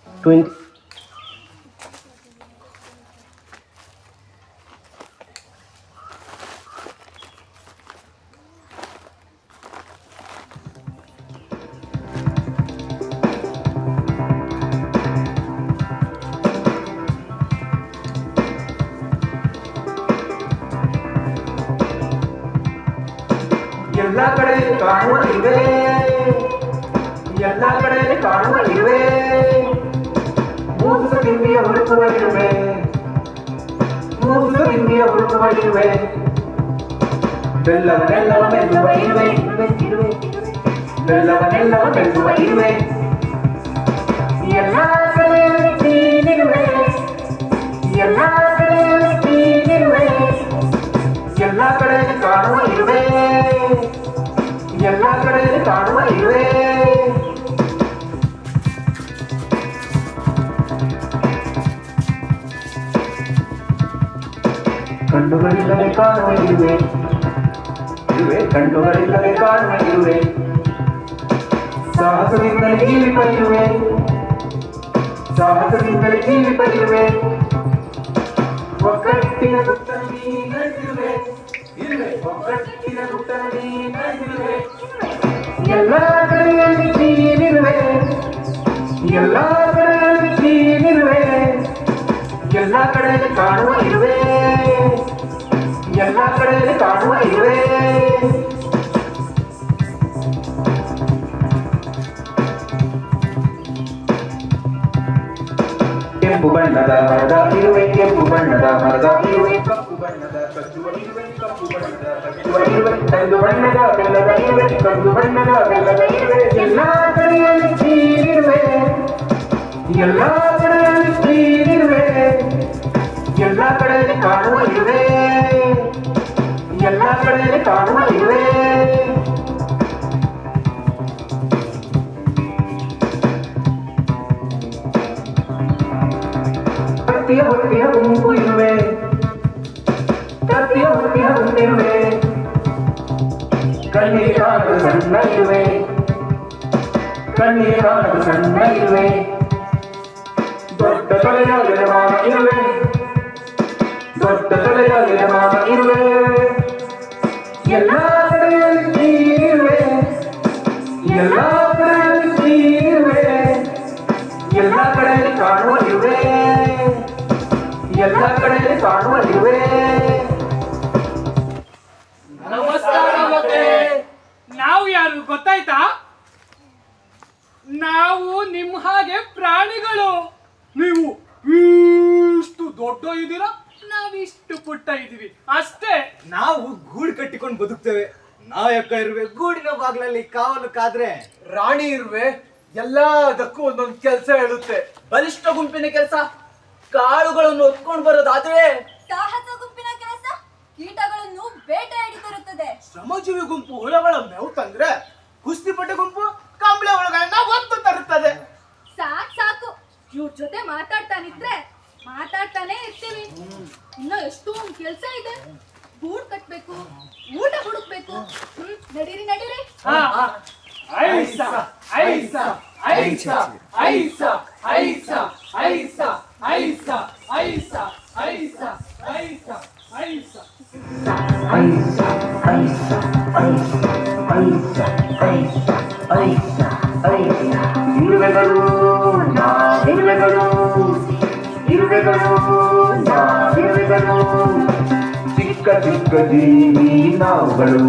20. ಎಲ್ಲ ಕಡೆ ಕಾಣುವ ಇರುವೆ, ಎಲ್ಲ ಕಡೆ ಕಾಣುವ ಇರುವೆ, ಮೂಸು ತಿಂಡಿಯ ಹುಡುಕುವ ಇರುವೆ, ಮೂಸು ತಿಂಡಿಯ ಹುಡುಕುವ ಇರುವೆ, ಬೆಲ್ಲವನ್ನೆಲ್ಲವ ಮೆಲ್ಲುವ ಇರುವೆ, ಬೆಲ್ಲವನ್ನೆಲ್ಲವ ಮೆಲ್ಲುವ ಇರುವೆ, ಎಲ್ಲ ಕಡೆ ನೀನಿರುವೆ, ಎಲ್ಲ ಕಡೆ ನೀನಿರುವೆ, ಎಲ್ಲ ಕಡೆ ಕಾಣುವ ಇರುವೆ, ಎಲ್ಲ ಕಡೆ ಕಾಣುವ ಇರುವೆ. ಕಣ್ಣುಗಳಿಲ್ಲದೆ ಕಾಣುವ ಇರುವೆ, ಇರುವೆ ಕಣ್ಣುಗಳಿಲ್ಲದೆ ಕಾಣುವ ಇರುವೆ, ಸಾಹಸದಿಂದಲೇ ಜೀವಿತ ಇರುವೆ, ಸಾಹಸದಿಂದಲೇ ಜೀವಿತ ಇರುವೆ, ಒಗ್ಗಟ್ಟಿನ ಗುಟ್ಟಲ್ಲಿ ನಡೆದಿರುವೆ, ಇರುವೆ ಒಗ್ಗಟ್ಟಿನ ಗುಟ್ಟಲ್ಲಿ ನಡೆದಿರುವೆ, ಎಲ್ಲ ಕಡೆಯಲ್ಲಿ ನೀನಿರುವೆ, ಎಲ್ಲ ಕಡೆಯಲ್ಲಿ ನೀನಿರುವೆ, ಎಲ್ಲ ಕಡೆಯಲ್ಲಿ ಕಾಣುವ ಇರುವೆ, ಎಲ್ಲ ಕಡೆಯಲ್ಲಿ ಕಾಣುವ ಇರುವೆ. ಕೆಂಪು ಬಣ್ಣದ ಮರದ ಇರುವೆ, ಕೆಂಪು ಬಣ್ಣದ ಮರದ ಇರುವೆ, ಕಪ್ಪು ಬಣ್ಣದ ಕಚ್ಚುವ ಇರುವೆ, ಕಪ್ಪು ಬಣ್ಣದ ಕಚ್ಚುವ ಇರುವೆ, ಕಂದು ಬಣ್ಣದ ಬೆಲ್ಲದ ಇರುವೆ, ಕಂದು ಬಣ್ಣದ ಬೆಲ್ಲದ ಇರುವೆ, ಎಲ್ಲ ಕಡೆಯಲ್ಲಿ ನೀನಿರುವೆ, ಎಲ್ಲ ಕಡೆಯಲ್ಲಿ ನೀನಿರುವೆ, ಎಲ್ಲ ಕಡೆಯಲ್ಲಿ ಕಾಣುವ ಇರುವೆ, ಎಲ್ಲ ಕಡೆಯಲ್ಲಿ ಕಾಣುವ ಇರುವೆ. ಕತ್ತಿಯ ಹುಟ್ಟಿಯ ಗುಂಪು ಇರುವೆ, ಕತ್ತಿಯ ಹುಟ್ಟಿಯ ಗುಂಪಿರುವೆ, ಕಣ್ಣಿಗೆ ಕಾಣಲು ಸಣ್ಣ ಇರುವೆ, ಕಣ್ಣಿಗೆ ಕಾಣಲು ಸಣ್ಣ ಇರುವೆ, ದೊಡ್ಡ ತಲೆಯ ಗಿಡಮಾನ ಇರುವೆ, ದೊಡ್ಡ ತಲೆಯ ಗಿಡಮಾನ ಇರುವೆ, ಎಲ್ಲ ಕಡೆಯಲ್ಲಿ ನೀನಿರುವೆ, ಎಲ್ಲ ಕಡೆಯಲ್ಲಿ ನೀನಿರುವೆ, ಎಲ್ಲ ಕಡೆಯಲ್ಲಿ ಕಾಣುವ ಇರುವೆ, ಎಲ್ಲ ಕಡೆಯಲ್ಲಿ ಕಾಣುವ ಇರುವೆ. ನಮಸ್ಕಾರ ಮಕ್ಕಳೇ. ನಾವು ಯಾರು ಗೊತ್ತಾಯ್ತಾ? ನಾವು ನಿಮ್ಮ ಹಾಗೆ ಪ್ರಾಣಿಗಳು. ನೀವು ಇಷ್ಟು ದೊಡ್ಡ ಇದ್ದೀರಾ, ನಾವಿಷ್ಟು ಪುಟ್ಟ ಇದ್ದೀವಿ ಅಷ್ಟೇ. ನಾವು ಗೂಡು ಕಟ್ಟಿಕೊಂಡು ಬದುಕ್ತೇವೆ. ನಾಯಕ ಇರುವೆ ಗೂಡಿನ ಬಾಗ್ಲಲ್ಲಿ ಕಾವಲು ಕಾದ್ರೆ, ರಾಣಿ ಇರುವೆ ಎಲ್ಲದಕ್ಕೂ ಒಂದೊಂದು ಕೆಲಸ ಹೇಳುತ್ತೆ. ಬಲಿಷ್ಠ ಗುಂಪಿನ ಕೆಲಸ ಕಾಳುಗಳನ್ನು ಹೊತ್ಕೊಂಡು ಬರೋದಾದ್ರೆ, ಸಾಹಸ ಗುಂಪಿನ ಕೆಲಸ ಕೀಟಗಳನ್ನು ಬೇಟೆಯಾಡಿ ತರುತ್ತದೆ. ಶ್ರಮಜೀವಿ ಗುಂಪು ಹುಳಗಳ ಮೇವು ತಂದ್ರೆ, ಕುಸ್ತಿಪಟ ಗುಂಪು ಕಂಬಳಿ ಹುಳಗಳನ್ನ ಒತ್ತು ತರುತ್ತದೆ. ಸಾಕು ಇವ್ರ ಜೊತೆ ಮಾತಾಡ್ತಾನೆ ಇರ್ತೀವಿ. ಇನ್ನ ಎಷ್ಟೊಂದು ಕೆಲಸ ಇದೆ. ಗೂಡ್ ಕಟ್ಬೇಕು, ಊಟ ಹುಡುಕ್ಬೇಕು. ನಡೀರಿ ಐಸ ಐಸ ಐಸ ಐಸ ಐಸ ಐಸ ಐಸ ಐಸ ಐಸ ಐಸ ಐಸ ಇರುವೆಗಳು ನಾವಿರುವೆಗಳು, ಇರುವೆಗಳು ನಾವಿರುವೆಗಳು, ಚಿಕ್ಕ ಚಿಕ್ಕ ಜೀವಿ ನಾವುಗಳು,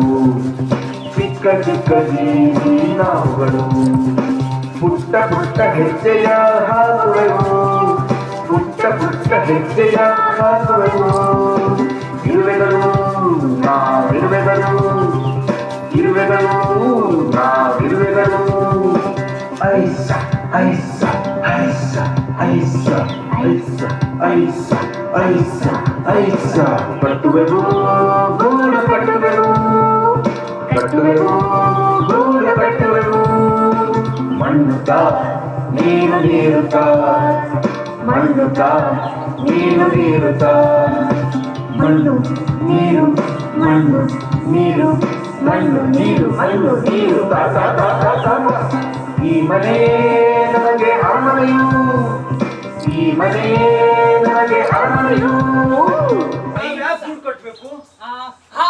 ಚಿಕ್ಕ ಚಿಕ್ಕ ಜೀವಿ ನಾವುಗಳು, ಪುಟ್ಟ ಪುಟ್ಟ ಹೆಜ್ಜೆಯ ಹಾಕುವೆವು, ಪುಟ್ಟ ಪುಟ್ಟ ಹೆಜ್ಜೆಯ ಹಾಕುವೆವು, ಇರುವೆಗಳು ನಾವಿರುವೆಗಳು, ಇರುವೆಗಳು ನಾವಿರುವೆಗಳು, ಐಸ ಐಸ ಐಸ ಐಸ ಐಸ ಐಸ ಐಸ ಐಸ, ಕಟ್ಟುವೆವು ಗೂಡು ಕಟ್ಟುವೆವು, ಕಟ್ಟುವೆವು ಗೂಡು ಕಟ್ಟುವೆವು, ಮಣ್ಣುತ್ತಾ ನೀರು ನೀರುತ್ತಾ, ಮಣ್ಣುತ್ತಾ ನೀರು ನೀರುತ್ತಾ, ಮಣ್ಣು ನೀರು ಮಣ್ಣು ನೀರು ಮಣ್ಣು ನೀರು ಮಣ್ಣು ನೀರು, ಈ ಮನೆ ನಮಗೆ ಆಮನೆಯು. ಮನೆಯೇ ನನಗೆ ಅರಮನೆಯು. ನೀವ್ ಯಾಕೆ ಗೂಡು ಕಟ್ಬೇಕು? ಹಾ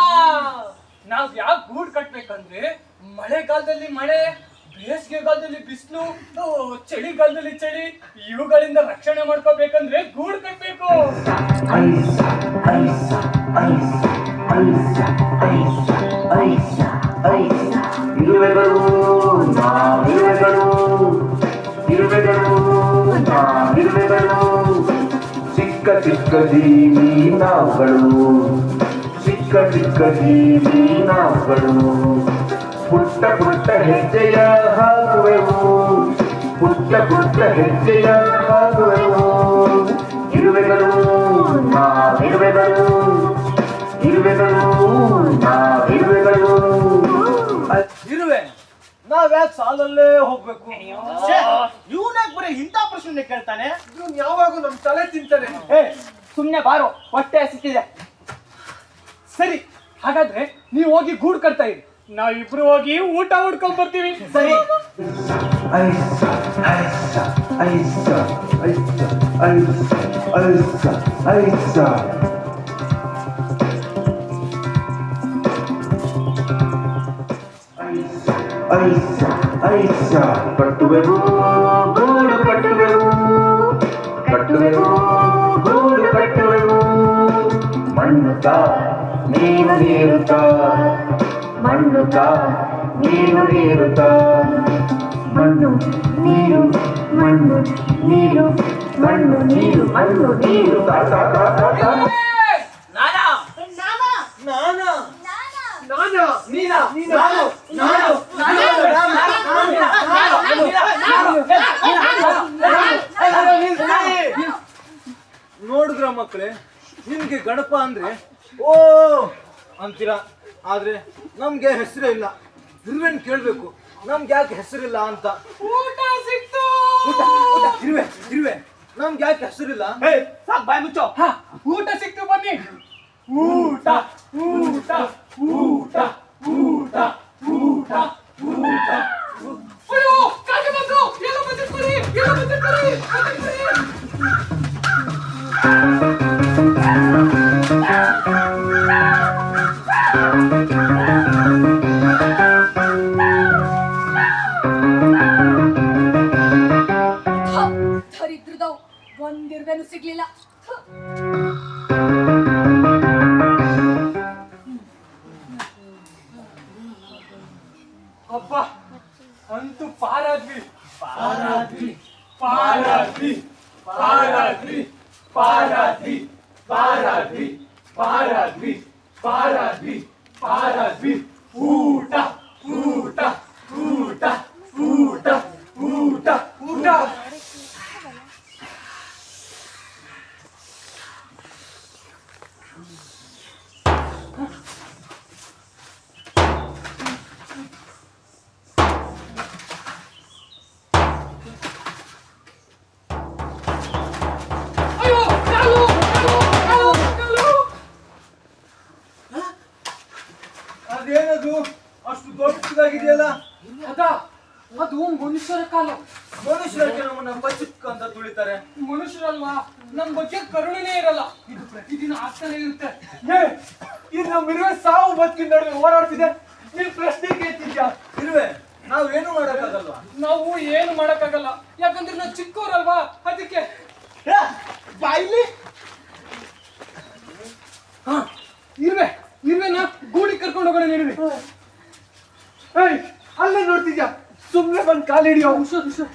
ನಾವ್ ಯಾಕೆ ಗೂಡ್ ಕಟ್ಬೇಕಂದ್ರೆ ಮಳೆಗಾಲದಲ್ಲಿ ಮಳೆ, ಬೇಸಿಗೆಗಾಲದಲ್ಲಿ ಬಿಸಿಲು, ಚಳಿಗಾಲದಲ್ಲಿ ಚಳಿ, ಇವುಗಳಿಂದ ರಕ್ಷಣೆ ಮಾಡ್ಕೋಬೇಕಂದ್ರೆ ಗೂಡ್ ಕಟ್ಬೇಕು. ಐಸ ಐಸ ಐಸ ಐಸ ಐಸ ಐಸ ಐಸ ಇರುವೆಗಳು ನಾವಿರುವೆಗಳು, ಇರುವೆಗಳು ನಾವಿರುವೆಗಳು, ಚಿಕ್ಕ ಚಿಕ್ಕ ಜೀವಿ ನಾವುಗಳು, ಚಿಕ್ಕ ಚಿಕ್ಕ ಜೀವಿ ನಾವುಗಳು, ಪುಟ್ಟ ಪುಟ್ಟ ಹೆಜ್ಜೆಯ ಹಾಕುವೆವು, ಪುಟ್ಟ ಪುಟ್ಟ ಹೆಜ್ಜೆಯ ಹಾಕುವೆವು, ಇರುವೆಗಳು ನಾವಿರುವೆಗಳು, ಇರುವೆಗಳು ನಾವಿರುವೆಗಳು. ಇರುವೆ ನಾವ್ ಯಾಕೆ ಸಾಲಲ್ಲೇ ಹೋಗ್ಬೇಕು? ಇವನಾಗ ಬರೀ ಇಂಥ ಪ್ರಶ್ನೆ ಕೇಳ್ತಾನೆ. ಇವ್ನು ಯಾವಾಗೂ ನಮ್ ತಲೆ ತಿಂತಾನೆ. ಸುಮ್ನೆ ಬಾರೋ, ಹೊಟ್ಟೆ ಹಸಿತಿದೆ. ಸರಿ, ಹಾಗಾದ್ರೆ ನೀವು ಹೋಗಿ ಗೂಡ್ ಕಟ್ತಾ ಇರಿ, ನಾವಿಬ್ರು ಹೋಗಿ ಊಟ ಹುಡ್ಕೊಂಡ್ ಬರ್ತೀವಿ. ಸರಿ. ಐಸ ಐಸ ಐಸ ಐಸ ಐಸ ಐಸ ಐಸ ಐಸ ಐಸ ಕಟ್ಟುವೆವು ಗೂಡು ಕಟ್ಟುವೆವು, ಕಟ್ಟುವೆವು ಗೂಡು ಕಟ್ಟುವೆವು, ಮಣ್ಣುತ್ತ ನೀನು ನೀರುತ್ತ, ಮಣ್ಣುತ್ತ ನೀನು ನೀರುತ್ತ, ಮಣ್ಣು ನೀರು ಮಣ್ಣು ನೀರು ಮಣ್ಣು ನೀರು ಮಣ್ಣು ನೀರು ತಾ ತಾ ತಾ ತಾ ತಾ. ನಾನಾ ನಾನಾ ನಾನಾ ನೀನಾ ನಾನು ನಾನು ನೋಡಿದ್ರ ಮಕ್ಕಳೇ, ನಿಮ್ಗೆ ಗಣಪ ಅಂದ್ರೆ ಓ ಅಂತೀರಾ, ಆದ್ರೆ ನಮ್ಗೆ ಹೆಸರೇ ಇಲ್ಲ. ಇರುವೆನ್ ಕೇಳ್ಬೇಕು, ನಮ್ಗೆ ಯಾಕೆ ಹೆಸರಿಲ್ಲ ಅಂತ. ಊಟ ಸಿಕ್ತು. ಊಟ ಊಟ ಇರುವೆ ಇರುವೆ ನಮ್ಗೆ ಯಾಕೆ ಹೆಸರಿಲ್ಲ? ಸಾಕ್ ಬಾಯ್ ಮುಚ್ಚೋ. ಹಾ, ಊಟ ಸಿಕ್ತು, ಬನ್ನಿ. ಊಟ ಊಟ ಊಟ ಊಟ ಊಟ ಊಟ. ಅಯ್ಯೋ, ಕಾಗೆ ಬಂತು. ಎಲ್ಲ ಬಂದಿರ್ತೀರಿ, ಎಲ್ಲ ಬಂದಿರ್ತೀರಿ, ಬಂದಿರ್ತೀರಿ. ದರಿದ್ರದವ್ ಒಂದಿರ್ವೇನು ಸಿಗ್ಲಿಲ್ಲ. ಅಬ್ಬ, ಅಂತೂ ಪಾರಾದ್ವಿ ಪಾರಾದ್ವಿ ಪಾರಾದ್ವಿ ಪಾರಾದ್ವಿ ಪಾರಾದ್ವಿ ಪಾರಾದ್ವಿ ಪಾರಾದ್ವಿ ಪಾರಾದ್ವಿ ಪಾರಾದ್ವಿ. ಊಟ ಊಟ ಊಟ ಊಟ ಊಟ ಊಟ. ಅಯ್ಯೋ, ಕಾಲು, ಕಾಲು, ಕಾಲು, ಕಾಲು. ಅದೇನದು ಅಷ್ಟು ದೊಡ್ಡದಾಗಿದೆಯಲ್ಲ? ಅದು ಮನುಷ್ಯರ ಕಾಲು. ಮನುಷ್ಯರಿಗೆ ನಮ್ಮನ್ನ ಪಚಿಕ್ ಅಂತ ತುಳಿತಾರೆ. ಮನುಷ್ಯರಲ್ವಾ, ನಮ್ ಬಗ್ಗೆ ಕರುಣೆನೇ ಇರಲ್ಲ. ಇದು ಪ್ರತಿದಿನ ಆಗ್ತಾನೆ ಇರುತ್ತೆ. ಇದು ನಮ್ಮ ಇರುವೆ ಸಾವು ಬದುಕಿನ ನಡುವೆ ಹೋರಾಡ್ತಿದೆ, ನೀನ್ ಪ್ರಶ್ನೆ ಕೇಳ್ತಿದ್ಯಾ? ಇರುವೆ ನಾವೇನು ಮಾಡಕ್ಕಾಗಲ್ವಾ? ನಾವು ಏನು ಮಾಡಕ್ಕಾಗಲ್ಲ, ಯಾಕಂದ್ರೆ ನಾವು ಚಿಕ್ಕವರಲ್ವಾ, ಅದಕ್ಕೆ. ಬಾಯ್ಲಿ ಹಾ, ಇರುವೆನ ಗೂಡಿ ಕರ್ಕೊಂಡು ಹೋಗೋಣ ನೀಡುವೆ. ಅಲ್ಲೇ ನೋಡ್ತಿದ್ಯಾ, ಸುಮ್ನೆ ಬಂದ್ ಕಾಲು ಹಿಡಿಯೋ. ಹುಷಾರ್ ಹುಷಾರ್.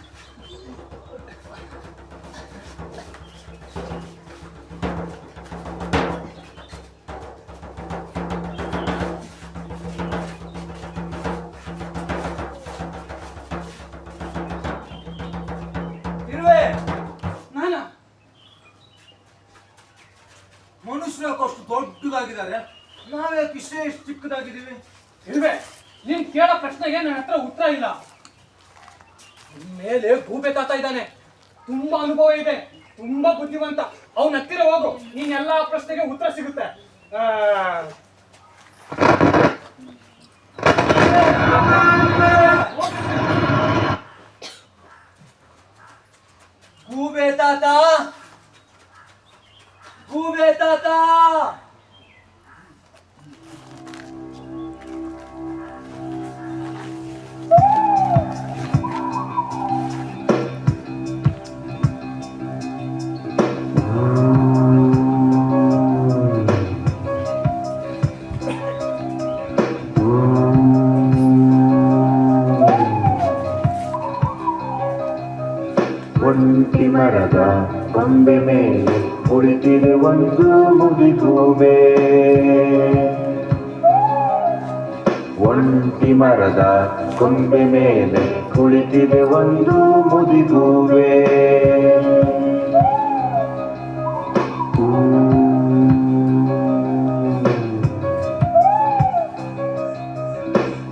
ಇರುವೆ ನಾನಾ? ಮನುಷ್ಯರು ಯಾಕೆ ಅಷ್ಟು ದೊಡ್ಡದಾಗಿದ್ದಾರೆ, ನಾವ್ಯಾಕೆ ಇಷ್ಟೇ ಚಿಕ್ಕದಾಗಿದ್ದೀವಿ? ಇರುವೆ, ನೀನ್ ಕೇಳೋ ಪ್ರಶ್ನೆಗೆ ನನ್ನ ಹತ್ರ ಉತ್ತರ ಇಲ್ಲ. ಮೇಲೆ ಗೂಬೆ ತಾತ ಇದ್ದಾನೆ, ತುಂಬಾ ಅನುಭವ ಇದೆ, ತುಂಬಾ ಬುದ್ಧಿವಂತ. ಅವ್ನ ಹತ್ತಿರ ಹೋಗು, ನೀನ್ ಎಲ್ಲಾ ಪ್ರಶ್ನೆಗೆ ಉತ್ತರ ಸಿಗುತ್ತೆ. ಗೂಬೆ ತಾತ ಗೂಬೆ ತಾತ ಒಂಟಿ ಮರದ ಕೊಂಬೆ ಮೇಲೆ ಕುಳಿತಿದೆ ಒಂದು ಮುದಿಗೂಬೆ. ಒಂಟಿ ಮರದ ಕೊಂಬೆ ಮೇಲೆ ಕುಳಿತಿದೆ ಒಂದು ಮುದಿಗೂಬೆ.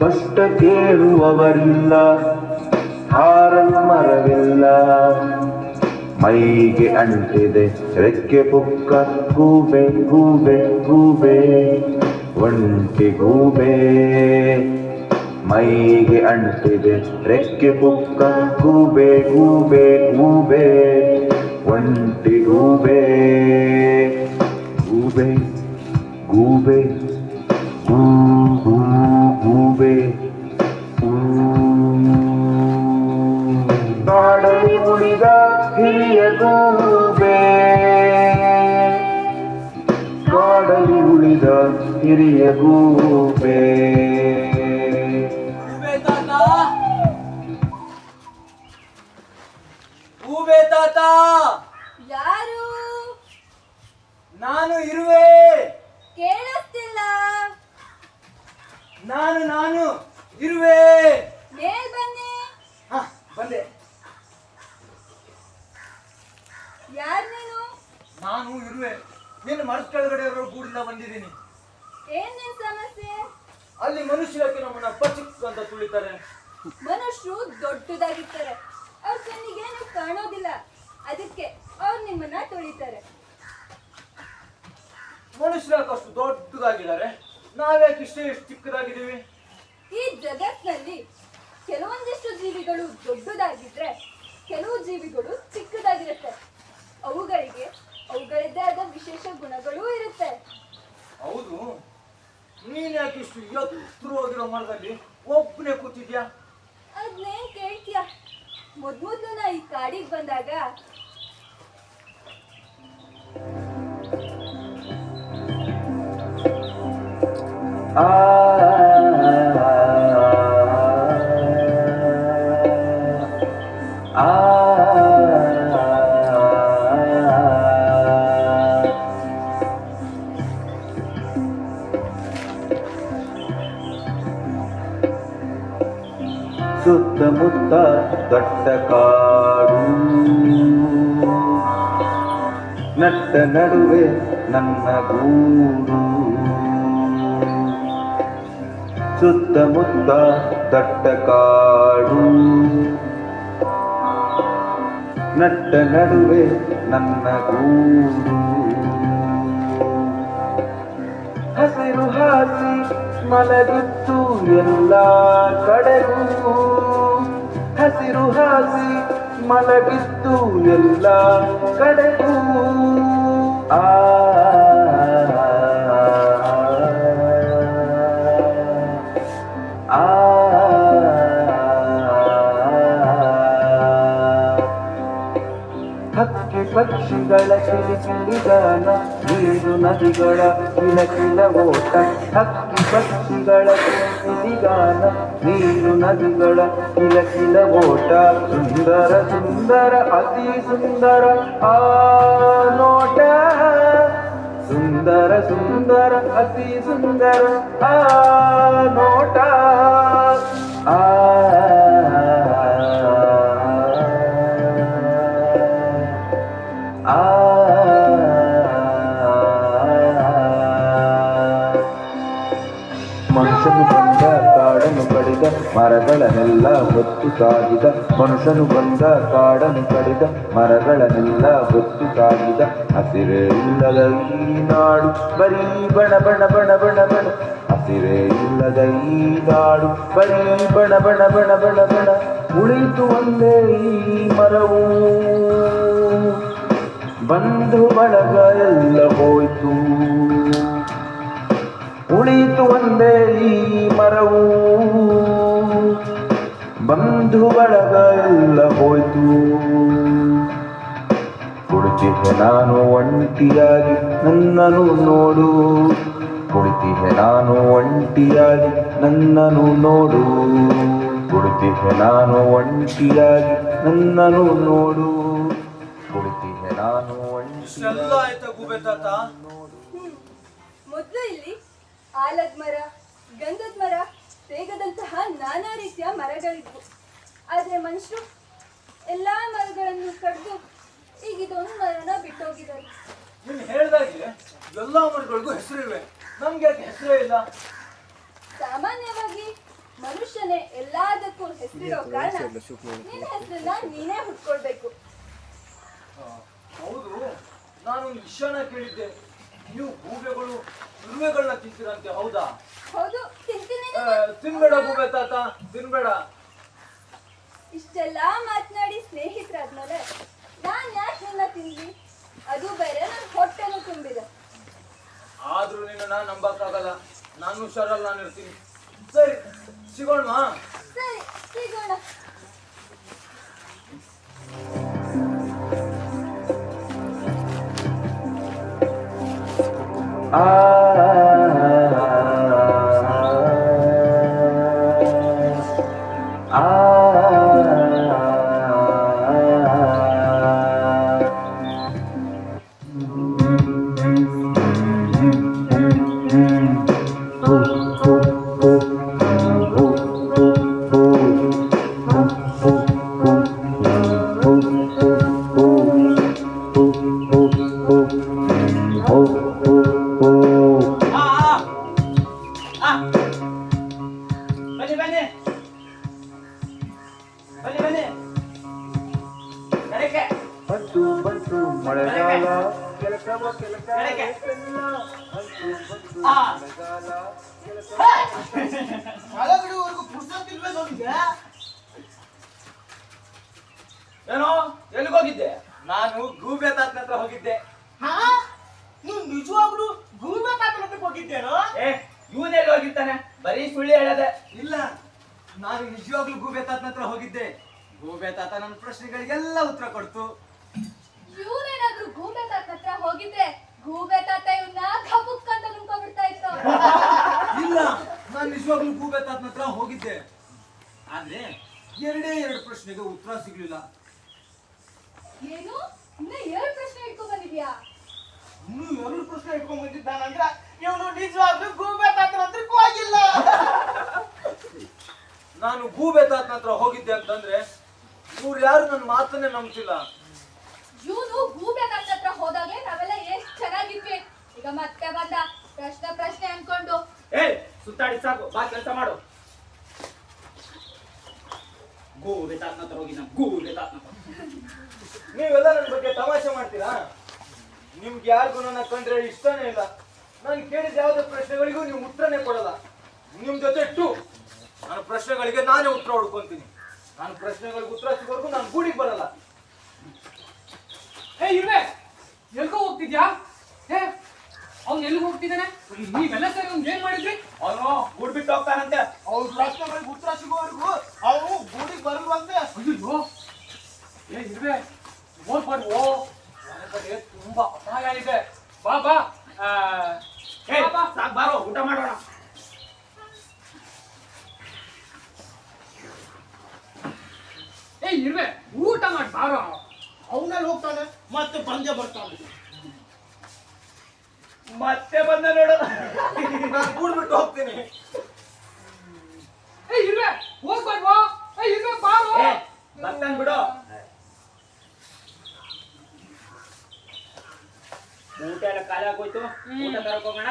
ಕಷ್ಟ ಕೇಳುವವರಿಲ್ಲ, ಹಾರಲು ಮರವಿಲ್ಲ, ಮೈಗೆ ಅಂಟಿದೆ ರೆಕ್ಕೆ ಪುಕ್ಕ ಗೂಬೆ ಗೂಬೆ ಗೂಬೆ. ಒಂಟಿ ಗೂಬೆ ಮೈಗೆ ಅಂಟಿದೆ ರೆಕ್ಕೆ ಪುಕ್ಕ ಗೂಬೆ ಗೂಬೆ ಗೂಬೆ. ಒಂಟಿ ಗೂಬೆ ಗೂಬೆ ಗೂಬೆ ಗೂ ಗೂ ಗೂಬೆ. ಕಾಡಲಿ ಉಳಿದ ಹಿರಿಯ ಗೂಬೆ, ಕಾಡಲಿ ಉಳಿದ ಹಿರಿಯ ಗೂಬೆ. ಗೂಬೆ ತಾತ ಗೂಬೆ ತಾತ ಯಾರು? ನಾನು ಇರುವೆ. ಕೇಳಿಸ್ತಿಲ್ಲ. ನಾನು ಇರುವೆ. ಮೇಲ್ ಬನ್ನಿ. ಹ ಬಂದೆ. ಯಾರ್ ನೀನು? ನಾನು ಇರುವೆ. ನೀನು ಮರದ ಕೆಳಗಡೆ ಇರೋ ಗೂಡಿಂದ ಬಂದಿದ್ದೀನಿ. ಏನ್ ನಿನ್ ಸಮಸ್ಯೆ? ಅಲ್ಲಿ ಮನುಷ್ಯರಕ್ಕೆ ನಮ್ಮನ್ನ ಪಚಿಕ್ ಅಂತ ತುಳಿತಾರೆ. ಮನುಷ್ಯರು ದೊಡ್ಡದಾಗಿರ್ತಾರೆ, ಅವ್ರ ಕಣ್ಣಿಗೆ ನೀವು ಕಾಣೋದಿಲ್ಲ, ಅದಕ್ಕೆ ಅವ್ರು ನಿಮ್ಮನ್ನ ತುಳಿತಾರೆ. ಮನುಷ್ಯರಾಗ ಅಷ್ಟು ದೊಡ್ಡದಾಗಿದ್ದಾರೆ, ನಾವ್ಯಾಕೆ ಇಷ್ಟು ಚಿಕ್ಕದಾಗಿದ್ದೀವಿ? ಈ ಜಗತ್ನಲ್ಲಿ ಕೆಲವೊಂದಿಷ್ಟು ಜೀವಿಗಳು ದೊಡ್ಡದಾಗಿದ್ರೆ ಕೆಲವು ಜೀವಿಗಳು ಚಿಕ್ಕದಾಗಿರುತ್ತೆ. ಅವುಗಳಿಗೆ ಅವುಗಳದ್ದೇ ಆದ ವಿಶೇಷ ಗುಣಗಳೂ ಇರುತ್ತೆ. ಹೌದು, ನೀನ್ ಯಾಕೆ ಇಷ್ಟು ಎತ್ತರವಾಗಿರೋ ಮರದಲ್ಲಿ ಒಬ್ಬನೇ ಕೂತಿದ್ಯಾ? ಅದ್ನೇನ್ ಕೇಳ್ತೀಯ? ಮೊದ್ಲು ನಾ ಈ ಕಾಡಿಗೆ ಬಂದಾಗ ಸುತ್ತಮುತ್ತ ದಟ್ಟ ಕಾಡು, ನಟ್ಟ ನಡುವೆ ನನ್ನ ಗೂಡು. ಸುತ್ತಮುತ್ತ ದಟ್ಟ ಕಾಡು, ನಟ್ಟ ನಡುವೆ ನನ್ನ ಗೂಡು. ಹಸಿರು ಹಾಸಿ ಮಲಗಿತ್ತು ಎಲ್ಲ ಕಡೆಗೂ, ಹಸಿರು ಹಾಸಿ ಮಲಗಿತ್ತು ಎಲ್ಲ ಕಡೆಗೂ. ಆ ಹಕ್ಕಿ ಪಕ್ಷಿಗಳ ಕಿಲಿಕಿಲಿಗಾನ, ನೀರು ನದಿಗಳ ಕಿಲಕಿಲ ಓಟ. ಹಕ್ಕಿ ಪಕ್ಷಿಗಳ ಕಿಲಿಕಿಲಿಗಾನ, ನೀರು ನದಿಗಳ ಕಿಲಕಿಲ ಓಟ. ಸುಂದರ ಸುಂದರ ಅತಿ ಸುಂದರ ಆ ನೋಟ, ಸುಂದರ ಸುಂದರ ಅತಿ ಸುಂದರ ಆ ನೋಟ. ಆ ಮನುಷ್ಯನು ಬಂದ ಕಾಡನ್ನು ಕಡಿದ, ಮರಗಳನ್ನೆಲ್ಲ ಹೊತ್ತು ಸಾಗಿದ. ಮನುಷ್ಯನು ಬಂದ ಕಾಡನ್ನು ಕಡಿದ, ಮರಗಳನ್ನೆಲ್ಲ ಹೊತ್ತು ಸಾಗಿದ. ಹಸಿರೇ ಇಲ್ಲದ ಈ ನಾಡು ಬರೀ ಬಣ ಬಣ ಬಣ ಬಣ ಬಣ. ಹಸಿರೇ ಇಲ್ಲದ ಈ ನಾಡು ಬರೀ ಬಣ ಬಣ ಬಣ ಬಣ ಬಣ. ಉಳಿತು ಒಂದೇ ಈ ಮರವು, ಬಂಧು ಬಳಗ ಎಲ್ಲ ಹೋಯ್ತು, ಉಳಿತು ಒಂದೇ ಈ ಮರವು. ಬಂಧು ಬಳಗ ಎಲ್ಲ ಹೋಯ್ತು, ಕುಳಿತಿದ್ದೆ ನಾನು ಒಂಟಿಯಾಗಿ ನನ್ನನ್ನು ನೋಡು. ಕುಳಿತಿದ್ದೆ ನಾನು ಒಂಟಿಯಾಗಿ ನನ್ನನ್ನು ನೋಡು. ಕುಳಿತಿದ್ದೆ ನಾನು ಒಂಟಿಯಾಗಿ ನನ್ನನ್ನು ನೋಡು. ಕುಳಿತಿದ್ದೆ ನಾನು ಇಷ್ಟೆಲ್ಲ ಒಂಟಿಯಾಗಿ. ಆಯ್ತಾ ಗೂಬೆ ತಾತ? ಮೊದಲು ಇಲ್ಲಿ ಆಲದ ಮರ, ಗಂಧದ ಮರ, ತೇಗದಂತಹ ನಾನಾ ರೀತಿಯ ಮರಗಳಿದ್ವು. ಆದ್ರೆ ಮನುಷ್ಯರು ಎಲ್ಲಾ ಮರಗಳನ್ನು ಕಡಿದು ಈಗ ಇದೊಂದು ಮರನ ಬಿಟ್ಟೋಗಿದ್ದಾರೆ. ನೀನು ಹೇಳ್ದಾಗೆ ಎಲ್ಲಾ ಮರಗಳಿಗೂ ಹೆಸರಿವೆ, ನಮ್ಗೆ ಯಾಕೆ ಹೆಸರೇ ಇಲ್ಲ? ಸಾಮಾನ್ಯವಾಗಿ ಮನುಷ್ಯನೇ ಎಲ್ಲದಕ್ಕೂ ಹೆಸರಿರೋ ಕಾರಣ ನಿನ್ನ ಹೆಸರನ್ನ ನೀನೇ ಹುಟ್ಕೊಳ್ಬೇಕು. ಹೌದು, ನಾನೊಂದು ವಿಷಯನ ಕೇಳಿದ್ದೆ. ನೀವು ಗೂಬೆಗಳು ಇರುವೆಗಳನ್ನ ತಿಂತೀರಂತೆ, ಹೌದಾ? ಹೌದು, ತಿಂತೀನಿ. ತಿನ್ಬೇಡ ಗೂಬೆ ತಾತ, ತಿನ್ಬೇಡ. ಇಷ್ಟೆಲ್ಲಾ ಮಾತನಾಡಿ ಸ್ನೇಹಿತರಾದ್ಮೇಲೆ ನಾನ್ ಯಾಕೆ ನಿನ್ನ ತಿನ್ಲಿ? ಅದು ಬೇರೆ ನನ್ನ ಹೊಟ್ಟೆನೂ ತುಂಬಿದೆ. ಆದ್ರೂ ನಿನ್ನ ನಂಬಕ್ಕಾಗಲ್ಲ. ನಾನು ಹುಷಾರಲ್ಲಿ ನಾನು ಇರ್ತೀನಿ. ಸರಿ, ಸಿಗೋಣ. ಸರಿ, ಸಿಗೋಣ. ಬನ್ನಿ ಬನ್ನಿ ಬನ್ನಿ ಬನ್ನಿ ಕಡೆಗೆ ಬಂತು ಬಂತು ಮಳೆಗಾಲ, ಕಡೆಗೆ ಮಳೆಗಳಿವರೆಗೂ ಪುಸ್ತಕವಿಲ್ವೇ ನಮ್ಗೆ? ಏನೋ ಎಲ್ಲಿಗೋಗಿದ್ದೆ? ನಾನು ಗೂಬೆ ತಾತನ ಹತ್ರ ಹೋಗಿದ್ದೆ. ಹಾ, ನೀವು ನಿಜವಾಗ್ಲೂ ಗೂಬೆ ತಾತನ ಹತ್ರಕ್ಕೆ ಹೋಗಿದ್ದೇನೋ? ಇವನೆಲ್ಲಿ ಹೋಗಿರ್ತಾನೆ? ಬರೀ ಸುಳ್ಳು ಹೇಳದೆ. ಇಲ್ಲ, ನಾನು ನಿಜವಾಗ್ಲೂ ಗೂಬೆ ತಾತನ ಹತ್ರ ಹೋಗಿದ್ದೆ. ಗೂಬೆ ತಾತ ನನ್ನ ಪ್ರಶ್ನೆಗಳಿಗೆಲ್ಲ ಉತ್ತರ ಕೊಡ್ತು. ಇವನೇನಾದ್ರೂ ಗೂಬೆ ತಾತ ಹತ್ರ ಹೋಗಿದ್ರೆ ಗೂಬೆ ತಾತ ಇವನ್ನ ಕಬುಕ್ ಅಂತ ನುಂಗ್ಕೊಂಡ್ಬಿಡ್ತಾ ಇತ್ತು. ಇಲ್ಲ, ನಾನು ನಿಜವಾಗ್ಲೂ ಗೂಬೆ ತಾತನ ಹತ್ರ ಹೋಗಿದ್ದೆ. ಆದ್ರೆ ಎರಡೇ ಎರಡು ಪ್ರಶ್ನೆಗೆ ಉತ್ತರ ಸಿಗ್ಲಿಲ್ಲ. ಏನು? ಇನ್ನ 2 ಪ್ರಶ್ನೆ ಇಟ್ಕೊಂಡ್ ಬಂದಿದ್ಯಾ? ಇನ್ನು 2 ಪ್ರಶ್ನೆ ಇಟ್ಕೊಂಡ್ ಬಂದಿದ್ದಾನಂದ್ರ ಇವನು ನಿಜವಾಗ್ಲೂ ಗೂಬೆ ತಾತನ ಹತ್ರಕ್ಕೆ ಹೋಗಿಲ್ಲ. ನಾನು ಗೂಬೆ ತಾತನ ಹತ್ರ ಹೋಗಿದ್ದೆ ಅಂತಂದ್ರೆ ಇವ್ರು ಯಾರು ನನ್ನ ಮಾತನ್ನೇ ನಂಬ್ತಿಲ್ಲ. ಇವನು ಗೂಬೆ ತಾತ ಹತ್ರ ಹೋದಾಗ್ಲೇ ನಾವೆಲ್ಲ ಎಷ್ಟ್ ಚೆನ್ನಾಗಿದ್ವಿ. ಈಗ ಮತ್ತೆ ಬಂದ ಪ್ರಶ್ನೆ ಅನ್ಕೊಂಡು. ಸುತ್ತಾಡಿ ಸಾಕು, ಬಾ ಕೆಲಸ ಮಾಡು. ಗೂಬೆ ತಾತನ ಹತ್ರ ಹೋಗಿ ನಾವು ಗೂಬೆ ತಾತನ ನೀವೆಲ್ಲ ನನ್ನ ಬಗ್ಗೆ ತಮಾಷೆ ಮಾಡ್ತೀರಾ? ನಿಮ್ಗೆ ಯಾರಿಗೂ ನನ್ನ ಕಂಡ್ರೆ ಇಷ್ಟನೇ ಇಲ್ಲ. ನಾನು ಕೇಳಿದ ಯಾವುದೇ ಪ್ರಶ್ನೆಗಳಿಗೂ ನೀವು ಉತ್ತರನೇ ಕೊಡಲ್ಲ. ನಿಮ್ ಜೊತೆ ನನ್ನ ಪ್ರಶ್ನೆಗಳಿಗೆ ನಾನೇ ಉತ್ತರ ಹುಡ್ಕೊಂತೀನಿ. ನಾನು ಪ್ರಶ್ನೆಗಳಿಗೆ ಉತ್ತರ ಸಿಗೋರ್ಗು ನಾನು ಗೂಡಿಗೆ ಬರಲ್ಲ. ಇರ್ವೆ, ಎಲ್ಗೋ ಹೋಗ್ತಿದ್ಯಾ? ಅವ್ನು ಎಲ್ಲಿಗೆ ಹೋಗ್ತಿದ್ದಾನೆ? ನೀವೆಲ್ಲ ಸರಿ ಅವ್ನು ಏನ್ ಮಾಡಿದ್ರಿ? ಅವನು ಗೂಡ್ ಬಿಟ್ಟು ಹೋಗ್ತಾನಂತೆ. ಅವ್ರ ಪ್ರಶ್ನೆಗಳಿಗೆ ಉತ್ತರ ಸಿಗೋವರೆಗೂ ಅವನು ಗೂಡಿಗೆ ಬರಲ್ವಂತೆ. ಅಯ್ಯೋ, ಇರ್ವೆ, ನೋಡ್ಬಾರ್ದು. ಹೊರಗಡೆ ತುಂಬಾ ಅಪಾಯ ಇದೆ. ಬಾ ಬಾ. ಸಾಕ್ ಬಾರೋ, ಊಟ ಮಾಡೋಣ. ಇರ್ವೆ, ಊಟ ಮಾಡಿ ಬಾರೋ. ಅವನಲ್ಲಿ ಹೋಗ್ತಾನೆ, ಮತ್ತೆ ಬಂದೇ ಬರ್ತಾನೆ. ಮತ್ತೆ ಬಂದ ನೋಡು. ನಾನು ಗೂಡ್ ಬಿಟ್ಟು ಹೋಗ್ತೀನಿ. ಇರ್ವೆ, ಹೋಗ್ಬಾರ್ದು. ಇರ್ವೆ, ಬಾರೋ. ಬರ್ತಾನೆ ಬಿಡು. ಊಟ ಎಲ್ಲ ಖಾಲಿ ಆಗೋಯ್ತು, ಊಟ ತರಕ್ ಹೋಗೋಣ.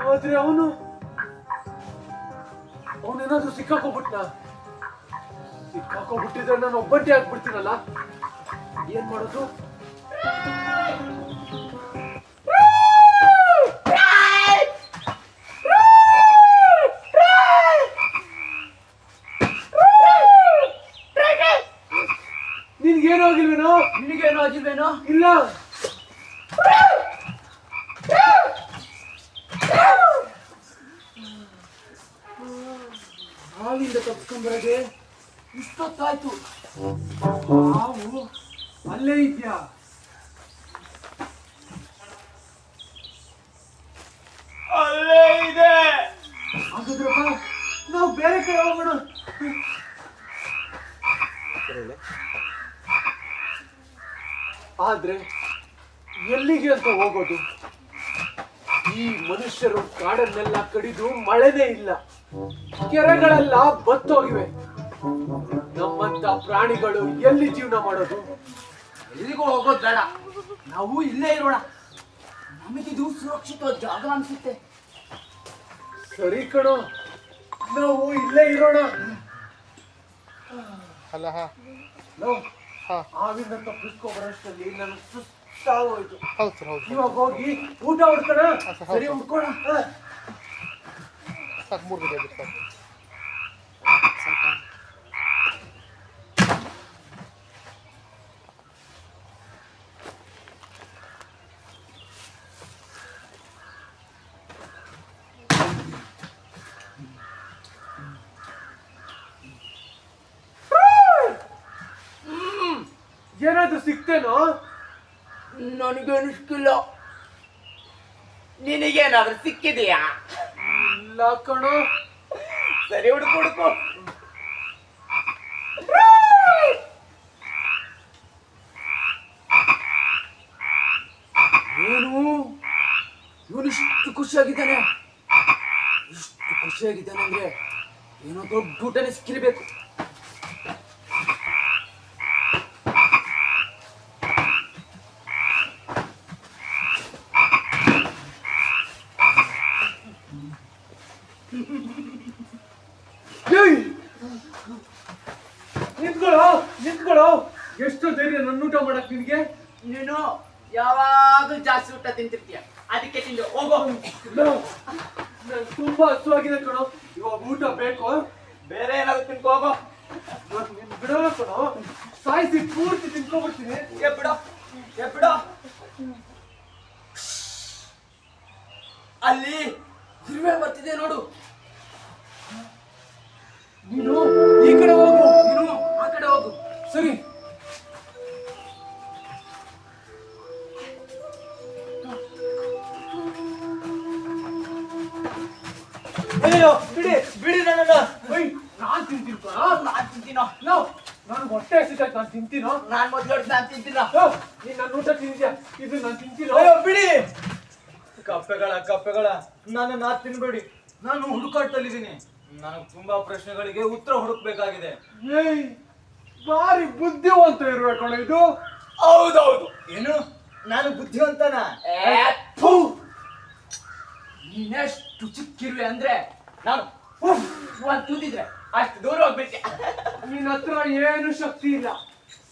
ಆದ್ರೆ ಅವನೇನಾದ್ರೂ ಸಿಕ್ಕಾಕೊಂಡ್ಬಿಟ್ಟಿದ್ರೆ ನಾನು ಒಬ್ಬಂಟಿ ಆಗ್ಬಿಡ್ತೀನಲ್ಲ, ಏನ್ ಮಾಡೋದು? ನಿನ್ಗೇನು ಆಗಿಲ್ವೇನೋ? ನಿನಗೇನು ಆಗಿಲ್ವೇನೋ? ಇಲ್ಲ. ಹಾವಿಂದ ತಪ್ಪಿಸ್ಕೊಂಡ್ಬರದೆ ಇಷ್ಟೊತ್ತಾಯ್ತು. ಹಾವು ಅಲ್ಲೇ ಇದ್ಯಾ? ಅಲ್ಲೇ ಇದೆ. ಹಾಗಾದ್ರಪ್ಪ ನಾವು ಬೇರೆ ಕಡೆ ಹೋಗೋಣ. ಆದ್ರೆ ಎಲ್ಲಿಗೆ ಅಂತ ಹೋಗೋದು? ಈ ಮನುಷ್ಯರು ಕಾಡನ್ನೆಲ್ಲ ಕಡಿದು ಮಳೆನೇ ಇಲ್ಲ, ಕೆರೆಗಳೆಲ್ಲ ಬತ್ತೋಗಿವೆ. ನಮ್ಮಂತ ಪ್ರಾಣಿಗಳು ಎಲ್ಲಿ ಜೀವನ ಮಾಡೋದು? ಎಲ್ಲಿಗೂ ಹೋಗೋದು ಬೇಡ, ನಾವು ಇಲ್ಲೇ ಇರೋಣ. ನಮಗಿದು ಸುರಕ್ಷಿತ ಜಾಗ ಅನ್ಸುತ್ತೆ. ಸರಿ ಕಣೋ, ನಾವು ಇಲ್ಲೇ ಇರೋಣ. ಆವಿಂದ ತಪ್ಪಿಸ್ಕೊಬರೋಷ್ಟರಲ್ಲಿ ನನಗೆ ಸುಸ್ತಾಗೋಯ್ತು. ಇವಾಗ ಹೋಗಿ ಊಟ ಹೊಡ್ಕೋಣ. ಸರಿ ಉಡ್ಕೋಣ. ಏನಾದ್ರೂ ಸಿಕ್ತೇನೋ? ನನಗೇನು ಸಿಕ್ಕಿಲ್ಲ. ನಿನಗೇನಾದ್ರೂ ಸಿಕ್ಕಿದೆಯಾ? ಇಲ್ಲ ಕಣೋ. ಸರಿ, ಹುಡುಕು. ಏನು ಇವನು ಇಷ್ಟು ಖುಷಿಯಾಗಿದ್ದಾನೆ ಅಂದ್ರೆ ಏನೋ ದೊಡ್ಡ ಊಟನೇ ಸಿಕ್ಕಿರ್ಬೇಕು. ನಿಂತ್ಕೊಳ್ಳೋ. ಎಷ್ಟು ಧೈರ್ಯ ನನ್ನ ಊಟ ಮಾಡಕ್ ನಿನ್ಗೆ? ನೀನು ಯಾವಾಗಲೂ ಜಾಸ್ತಿ ಊಟ ತಿಂತಿರ್ತೀಯ, ಅದಕ್ಕೆ ತಿಂದು ಹೋಗೋ. ನನ್ ತುಂಬಾ ಹಸುವಾಗಿದೆ ಕಣೋ, ಇವಾಗ ಊಟ ಬೇಕು. ಬೇರೆ ಏನಾದ್ರು ತಿನ್ಕೋ ಹೋಗೋ. ಬಿಡೋಣ ಕಣೋ, ಸಾಯಿಸಿ ಪೂರ್ತಿ ತಿನ್ಕೊಬಿಡ್ತೀನಿ. ಬಿಡೋ. ಅಲ್ಲಿ ಗುರುವೆ ಬರ್ತಿದೆ ನೋಡು. ನೀನು ಈ ಕಡೆ ಹೋಗು, ನೀನು ಆ ಕಡೆ ಹೋಗು. ಸರಿ. ಅಯ್ಯೋ ಬಿಡಿ ನನ್ನ. ನಾನ್ ತಿಂತೀನೋ? ನಾನು ಹೊಟ್ಟೆ ಹಸಿದಾಯ್ತು, ನಾನು ತಿಂತೀನೋ? ನಾನ್ ಮೊದ್ಲು ನಾನು ತಿಂತೀನ. ನೀನ್ ನನ್ನ ಊಟ ತಿಂದ್ಯಾ, ಇದು ನಾನು ತಿಂತೀನೋ? ಅಯ್ಯೋ ಬಿಡಿ. ಕಪ್ಪೆಗಳ ನಾ ತಿನ್ಬೇಡಿ. ನಾನು ಹುಡುಕಾಡ್ತಲ್ಲಿದ್ದೀನಿ. ನನಗೆ ತುಂಬಾ ಪ್ರಶ್ನೆಗಳಿಗೆ ಉತ್ತರ ಹುಡುಕ್ಬೇಕಾಗಿದೆ. ಏಯ್, ಬಾರಿ ಬುದ್ಧಿವಂತ ಇರ್ಬೇಕಣ ಇದು. ಹೌದೌದು. ಏನು ನಾನು ಬುದ್ಧಿವಂತನ? ನೀನೆಷ್ಟು ಚಿಕ್ಕಿರುವೆ ಅಂದ್ರೆ ನಾನು ಒಂದ್ ತೂತಿದ್ರೆ ಅಷ್ಟು ದೂರ ಹೋಗ್ಬಿಟ್ಟೆ. ನಿನ್ನ ಹತ್ರ ಏನು ಶಕ್ತಿ ಇಲ್ಲ,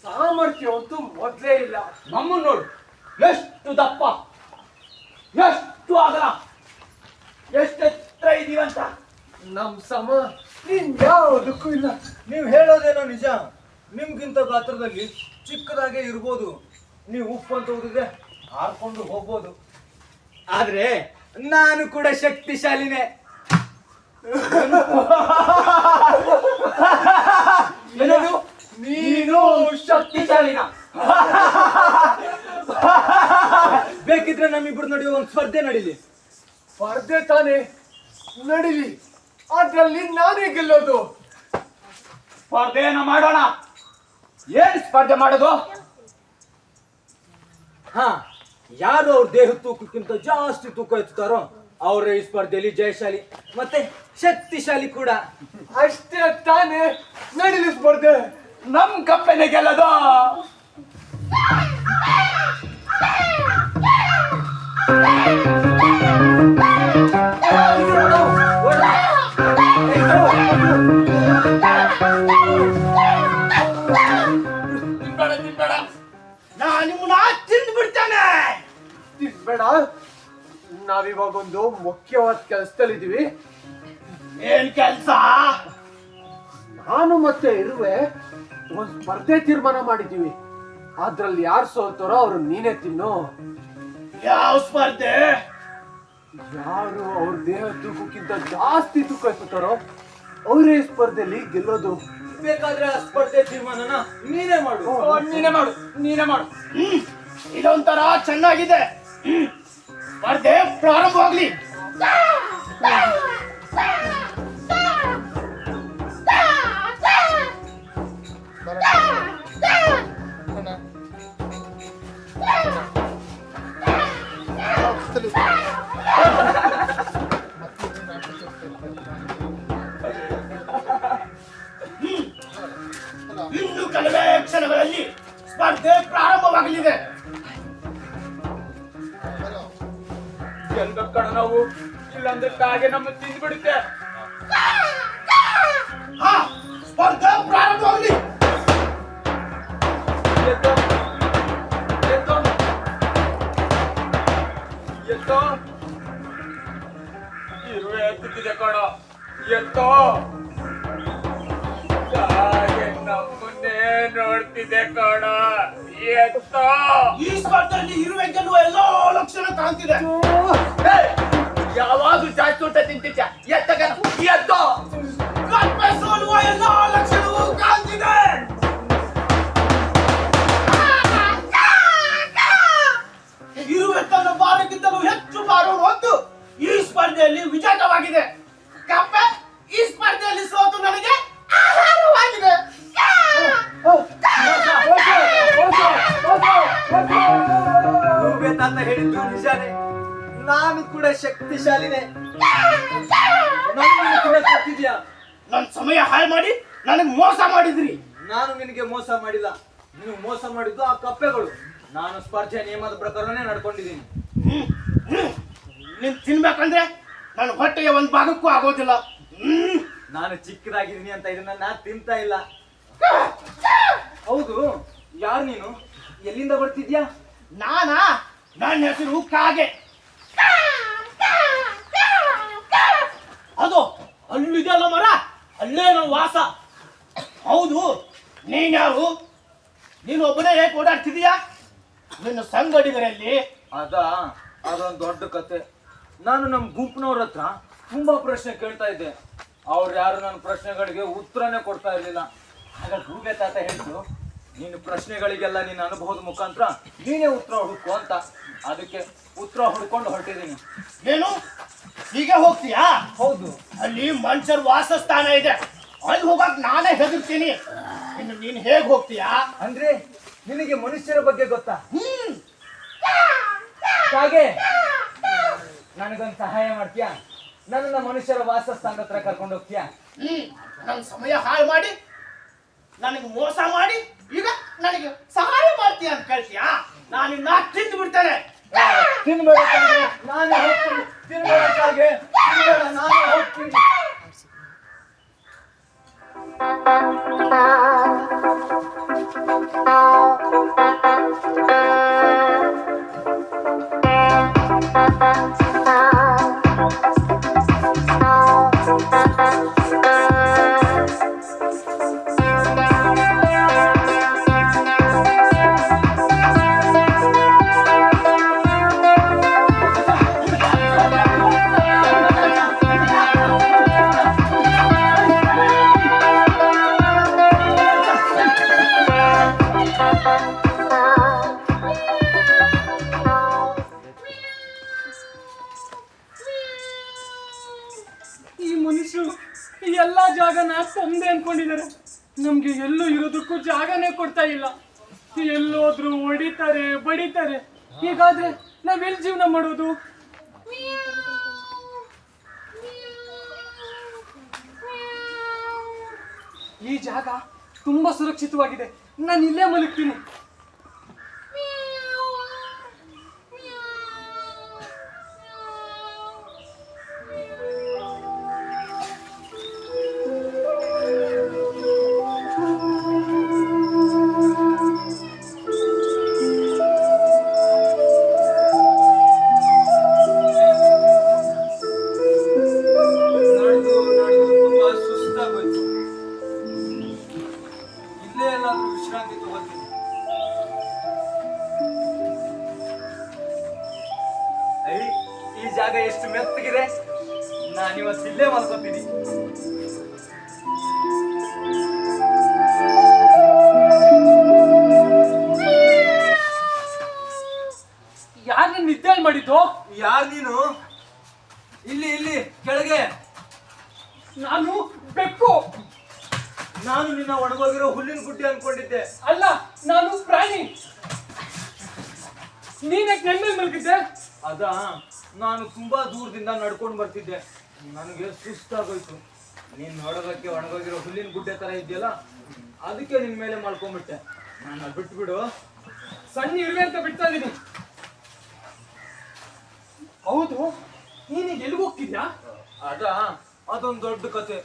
ಸಾಮರ್ಥ್ಯ ಅಂತೂ ಮೊದ್ಲೇ ಇಲ್ಲ. ನಮ್ಮನ್ನು ನೋಡು, ಎಷ್ಟು ದಪ್ಪ, ಎಷ್ಟು ಅಗಲ, ಎಷ್ಟು ಎತ್ತರ ಇದೀವಂತ. ನಮ್ ಸಮ ನೀನ್ ಯಾವುದಕ್ಕೂ ಇಲ್ಲ. ನೀವು ಹೇಳೋದೇನೋ ನಿಜ. ನಿಮ್ಗಿಂತ ಗಾತ್ರದಲ್ಲಿ ಚಿಕ್ಕದಾಗೆ ಇರ್ಬೋದು. ನೀವು ಉಪ್ಪು ಅಂತ ಹೋಗಿದ್ರೆ ಹಾರ್ಕೊಂಡು ಹೋಗ್ಬೋದು. ಆದ್ರೆ ನಾನು ಕೂಡ ಶಕ್ತಿಶಾಲಿನೇ. ಏನದು? ನೀನು ಶಕ್ತಿಶಾಲಿನ? ಬೇಕಿದ್ರೆ ನಮ್ಮಿಬ್ರು ನಡೆಯುವ ಒಂದು ಸ್ಪರ್ಧೆ ನಡೀಲಿ. ಸ್ಪರ್ಧೆ ತಾನೇ ನಡೀಲಿ, ಅದ್ರಲ್ಲಿ ನಾನೇ ಗೆಲ್ಲೋದು. ಸ್ಪರ್ಧೆಯನ್ನ ಮಾಡೋಣ. ಏನ್ ಸ್ಪರ್ಧೆ ಮಾಡೋದು? ಯಾರು ಅವ್ರ ದೇಹ ತೂಕಕ್ಕಿಂತ ಜಾಸ್ತಿ ತೂಕ ಎತ್ತುತ್ತಾರೋ ಅವರೇ ಈ ಸ್ಪರ್ಧೆಯಲ್ಲಿ ಜಯಶಾಲಿ ಮತ್ತೆ ಶಕ್ತಿಶಾಲಿ ಕೂಡ. ಅಷ್ಟೇ ತಾನೇ, ನಡೀಲಿ ಸ್ಪರ್ಧೆ. ನಮ್ ಕಪ್ಪೆನೆ ಗೆಲ್ಲೋದು. ಒಂದು ಮುಖ್ಯವಾದ ಕೆಲಸದಲ್ಲಿದ್ದೀವಿ. ಏನ್ ಕೆಲ್ಸ? ನಾನು ಮತ್ತೆ ಇರುವೆ ಒಂದು ಸ್ಪರ್ಧೆ ತೀರ್ಮಾನ ಮಾಡಿದ್ದೀವಿ. ಅದ್ರಲ್ಲಿ ಯಾರು ಸೋಲ್ತಾರೋ ಅವ್ರು ನೀನೇ ತಿನ್ನು. ಯಾವ ಸ್ಪರ್ಧೆ? ಯಾರು ಅವ್ರ ದೇಹ ತೂಕಕ್ಕಿಂತ ಜಾಸ್ತಿ ತೂಕ ಎತ್ತುತ್ತಾರೋ ಅವರೇ ಸ್ಪರ್ಧೆಯಲ್ಲಿ ಗೆಲ್ಲೋದು. ಬೇಕಾದ್ರೆ ಆ ಸ್ಪರ್ಧೆ ತೀರ್ಮಾನನ ನೀನೇ ಮಾಡು. ನೀನೇ ಮಾಡು. ಇದೊಂಥರ ಚೆನ್ನಾಗಿದೆ. ಸ್ಪರ್ಧೆ ಪ್ರಾರಂಭವಾಗ್ಲಿ. ಇನ್ನು ಕೆಲವೇ ಕ್ಷಣಗಳಲ್ಲಿ ಸ್ಪರ್ಧೆ ಪ್ರಾರಂಭವಾಗಲಿದೆ. ಗೆಲ್ಬೇಕು ಕಣ ನಾವು, ಇಲ್ಲಾಂದ್ರೆ ಕಾಗೆ ನಮ್ಮ ತಿಂದ್ಬಿಡುತ್ತೆ. ಹಾ, ಸ್ಪರ್ಧೆ ಪ್ರಾರಂಭವಾಗಲಿ. ಎತ್ತೋ ಎತ್ತೋ ಎತ್ತೋ, ಇರುವೆ ಎತ್ತುತ್ತಿದೆ ಕಣ, ಎತ್ತೋ. ಕಾಗೆ ನಮ್ಮನ್ನೇ ನೋಡ್ತಿದೆ ಕಣ, ಎತ್ತೋ. ಈ ಸ್ಪರ್ಧೆಯಲ್ಲಿ ಇರುವೆ ಗೆಲ್ಲುವ ಎಲ್ಲೋ ಲಕ್ಷಣ ಕಾಣ್ತಿದೆ. ಯಾವಾಗ್ಲೂ ಜಾಸ್ತಿ ಊಟ ತಿಂತಿದ್ಯ, ಎತ್ತ ಕಣ, ಎತ್ತೋ. ಕಪ್ಪೆ ಸೋಲುವ ಎಲ್ಲೋ ಲಕ್ಷಣವೂ ಕಾಣ್ತಿದೆ. ಇರುವೆ ತನ್ನ ಭಾರಕ್ಕಿಂತಲೂ ಹೆಚ್ಚು ಭಾರವನ್ನು ಹೊತ್ತು ಈ ಸ್ಪರ್ಧೆಯಲ್ಲಿ ವಿಜೇತವಾಗಿದೆ. ಕಪ್ಪೆ ಈ ಸ್ಪರ್ಧೆಯಲ್ಲಿ ಸೋತು ನನಗೆ ಆಹಾರವಾಗಿದೆ. ರೂಬೆ ತಾತ ಹೇಳಿದ್ದು ನಿಜಾನೇ. ನಾನು ಕೂಡ ಶಕ್ತಿಶಾಲಿನೇ. ನನಗೆ ಗೊತ್ತಿದ್ಯಾ? ನನ್ನ ಸಮಯ ಹಾಳು ಮಾಡಿ ನನಗೆ ಮೋಸ ಮಾಡಿದ್ರಿ. ನಾನು ನಿನಗೆ ಮೋಸ ಮಾಡಿಲ್ಲ. ನೀವು ಮೋಸ ಮಾಡಿದ್ದು ಆ ಕಪ್ಪೆಗಳು. ನಾನು ಸ್ಪರ್ಧೆ ನಿಯಮದ ಪ್ರಕಾರನೇ ನಡ್ಕೊಂಡಿದ್ದೀನಿ. ನೀನ್ ತಿನ್ಬೇಕಂದ್ರೆ ನನ್ನ ಹೊಟ್ಟೆಗೆ ಒಂದ್ ಭಾಗಕ್ಕೂ ಆಗೋದಿಲ್ಲ. ನಾನು ಚಿಕ್ಕದಾಗಿದ್ದೀನಿ ಅಂತ ಇದನ್ನ ನಾನು ತಿಂತಾ ಇಲ್ಲ. ಹೌದು, ಯಾರು ನೀನು? ಎಲ್ಲಿಂದ ಬರ್ತಿದ್ಯಾ? ನಾನಾ? ನನ್ನ ಹೆಸರು ಕಾಗೆ. ಅದು ಅಲ್ಲಿದೆಯಲ್ಲ ಮರ, ಅಲ್ಲೇ ನಾವು ವಾಸ. ಹೌದು, ನೀನ್ಯಾರು? ನೀನು ಒಬ್ಬನೇ ಹೇಗೆ ಓಡಾಡ್ತಿದೀಯಾ? ನಿನ್ನ ಸಂಗಡಿಗರಲ್ಲಿ ಅದೊಂದು ದೊಡ್ಡ ಕತೆ. ನಾನು ನಮ್ಮ ಗುಂಪಿನವ್ರ ಹತ್ರ ತುಂಬಾ ಪ್ರಶ್ನೆ ಕೇಳ್ತಾ ಇದ್ದೆ. ಅವ್ರು ಯಾರು ನನ್ನ ಪ್ರಶ್ನೆಗಳಿಗೆ ಉತ್ತರನೇ ಕೊಡ್ತಾ ಇರ್ಲಿಲ್ಲ. ಆಗ ಗೂಬೆ ತಾತ ಹೇಳಿದ್ರು, ನಿನ್ನ ಪ್ರಶ್ನೆಗಳಿಗೆಲ್ಲ ನಿನ್ನ ಅನುಭವದ ಮುಖಾಂತರ ನೀನೇ ಉತ್ತರ ಹುಡುಕು ಅಂತ. ಅದಕ್ಕೆ ಉತ್ತರ ಹುಡ್ಕೊಂಡು ಹೊರಟಿದ್ದೀನಿ. ನೀನು ಹೀಗೆ ಹೋಗ್ತೀಯಾ? ಹೌದು. ಅಲ್ಲಿ ಮನುಷ್ಯರ ವಾಸಸ್ಥಾನ ಇದೆ, ಅಲ್ಲಿ ಹೋಗಕ್ ನಾನೇ ಹೆದರ್ತೀನಿ. ಇನ್ನು ನೀನ್ ಹೇಗ್ ಹೋಗ್ತೀಯಾ? ಅಂದ್ರೆ ನಿನಗೆ ಮನುಷ್ಯರ ಬಗ್ಗೆ ಗೊತ್ತಾ? ಹಾಗೆ ನನಗೊಂದು ಸಹಾಯ ಮಾಡ್ತೀಯಾ? ನನ್ನನ್ನ ಮನುಷ್ಯರ ವಾಸಸ್ಥಾನದ ಹತ್ರ ಕರ್ಕೊಂಡು ಹೋಗ್ತೀಯಾ? ನನ್ನ ಸಮಯ ಹಾಳು ಮಾಡಿ ನನಗೆ ಮೋಸ ಮಾಡಿ ಈಗ ನನಗೆ ಸಹಾಯ ಮಾಡ್ತೀಯ ಅಂತ ಕೇಳ್ತೀಯಾ? ನಾನಿನ್ನ ತಿಂದು ಬಿಡ್ತೇನೆ. ತಿನ್ಬೇಡ ಕಾಗೆ, ನಾನೇ ಹೋಗ್ತೀನಿ. ತಿನ್ಬೇಡ ಕಾಗೆ, ತಿನ್ಬೇಡ, ನಾನೇ ಹೋಗ್ತೀನಿ. ಎಲ್ಲಾ ಜಾಗನ ತಂದೆ ಅನ್ಕೊಂಡಿದ್ದಾರೆ. ನಮ್ಗೆ ಎಲ್ಲೂ ಇರೋದಕ್ಕೂ ಜಾಗನೇ ಕೊಡ್ತಾ ಇಲ್ಲ. ಎಲ್ಲೋದ್ರು ಹೊಡಿತಾರೆ, ಬಡಿತಾರೆ. ಹೀಗಾದ್ರೆ ನಾವೆಲ್ಲಿ ಜೀವನ ಮಾಡೋದು? ಈ ಜಾಗ ತುಂಬಾ ಸುರಕ್ಷಿತವಾಗಿದೆ, ನಾನು ಇಲ್ಲೇ ಮಲಗ್ತೀನಿ. ಜಾಗ ಎಷ್ಟು ಮೆತ್ತಗಿದೆ. ನಾನಿವತ್ತು ಇಲ್ಲೇ ಮಲ್ಕೋತೀನಿ. ಯಾರು ನಿನ್ ನಿದ್ದೆ ಮಾಡಿದ್ದು? ಯಾರು ನೀನು? ಇಲ್ಲಿ ಇಲ್ಲಿ ಕೆಳಗೆ. ನಾನು ಬೆಕ್ಕು. ನಾನು ನಿನ್ನ ಒಣಗೋಗಿರೋ ಹುಲ್ಲಿನ ಗುಡ್ಡೆ ಅನ್ಕೊಂಡಿದ್ದೆ. ಅಲ್ಲ, ನಾನು ಪ್ರಾಣಿ. ನೀನಕ್ಕೆ ನೆನ್ನೆ ಮಲಗಿದ್ದೆ? ಅದಾ, ನಾನು ತುಂಬಾ ದೂರದಿಂದ ನಡ್ಕೊಂಡು ಬರ್ತಿದ್ದೆ. ನನಗೆ ಸುಸ್ತಾಗೋಯ್ತು. ನೀನ್ ನೋಡೋದಕ್ಕೆ ಒಣಗೋಗಿರೋ ಹುಲ್ಲಿನ ಗುಡ್ಡೆ ತರ ಇದೆಯಲ್ಲ, ಅದಕ್ಕೆ ನಿನ್ ಮೇಲೆ ಮಲ್ಕೊಂಡ್ಬಿಟ್ಟೆ. ನಾನು ಬಿಟ್ಬಿಡು. ಸಣ್ಣ ಇರುವೆ ಅಂತ ಬಿಡ್ತಾ ಇದೀನಿ. ಹೌದು, ನೀನೀಗ ಎಲ್ಲಿಗೆ ಹೋಗ್ತಿದ್ಯಾ? ಅದಾ, ಅದೊಂದು ದೊಡ್ಡ ಕತೆ.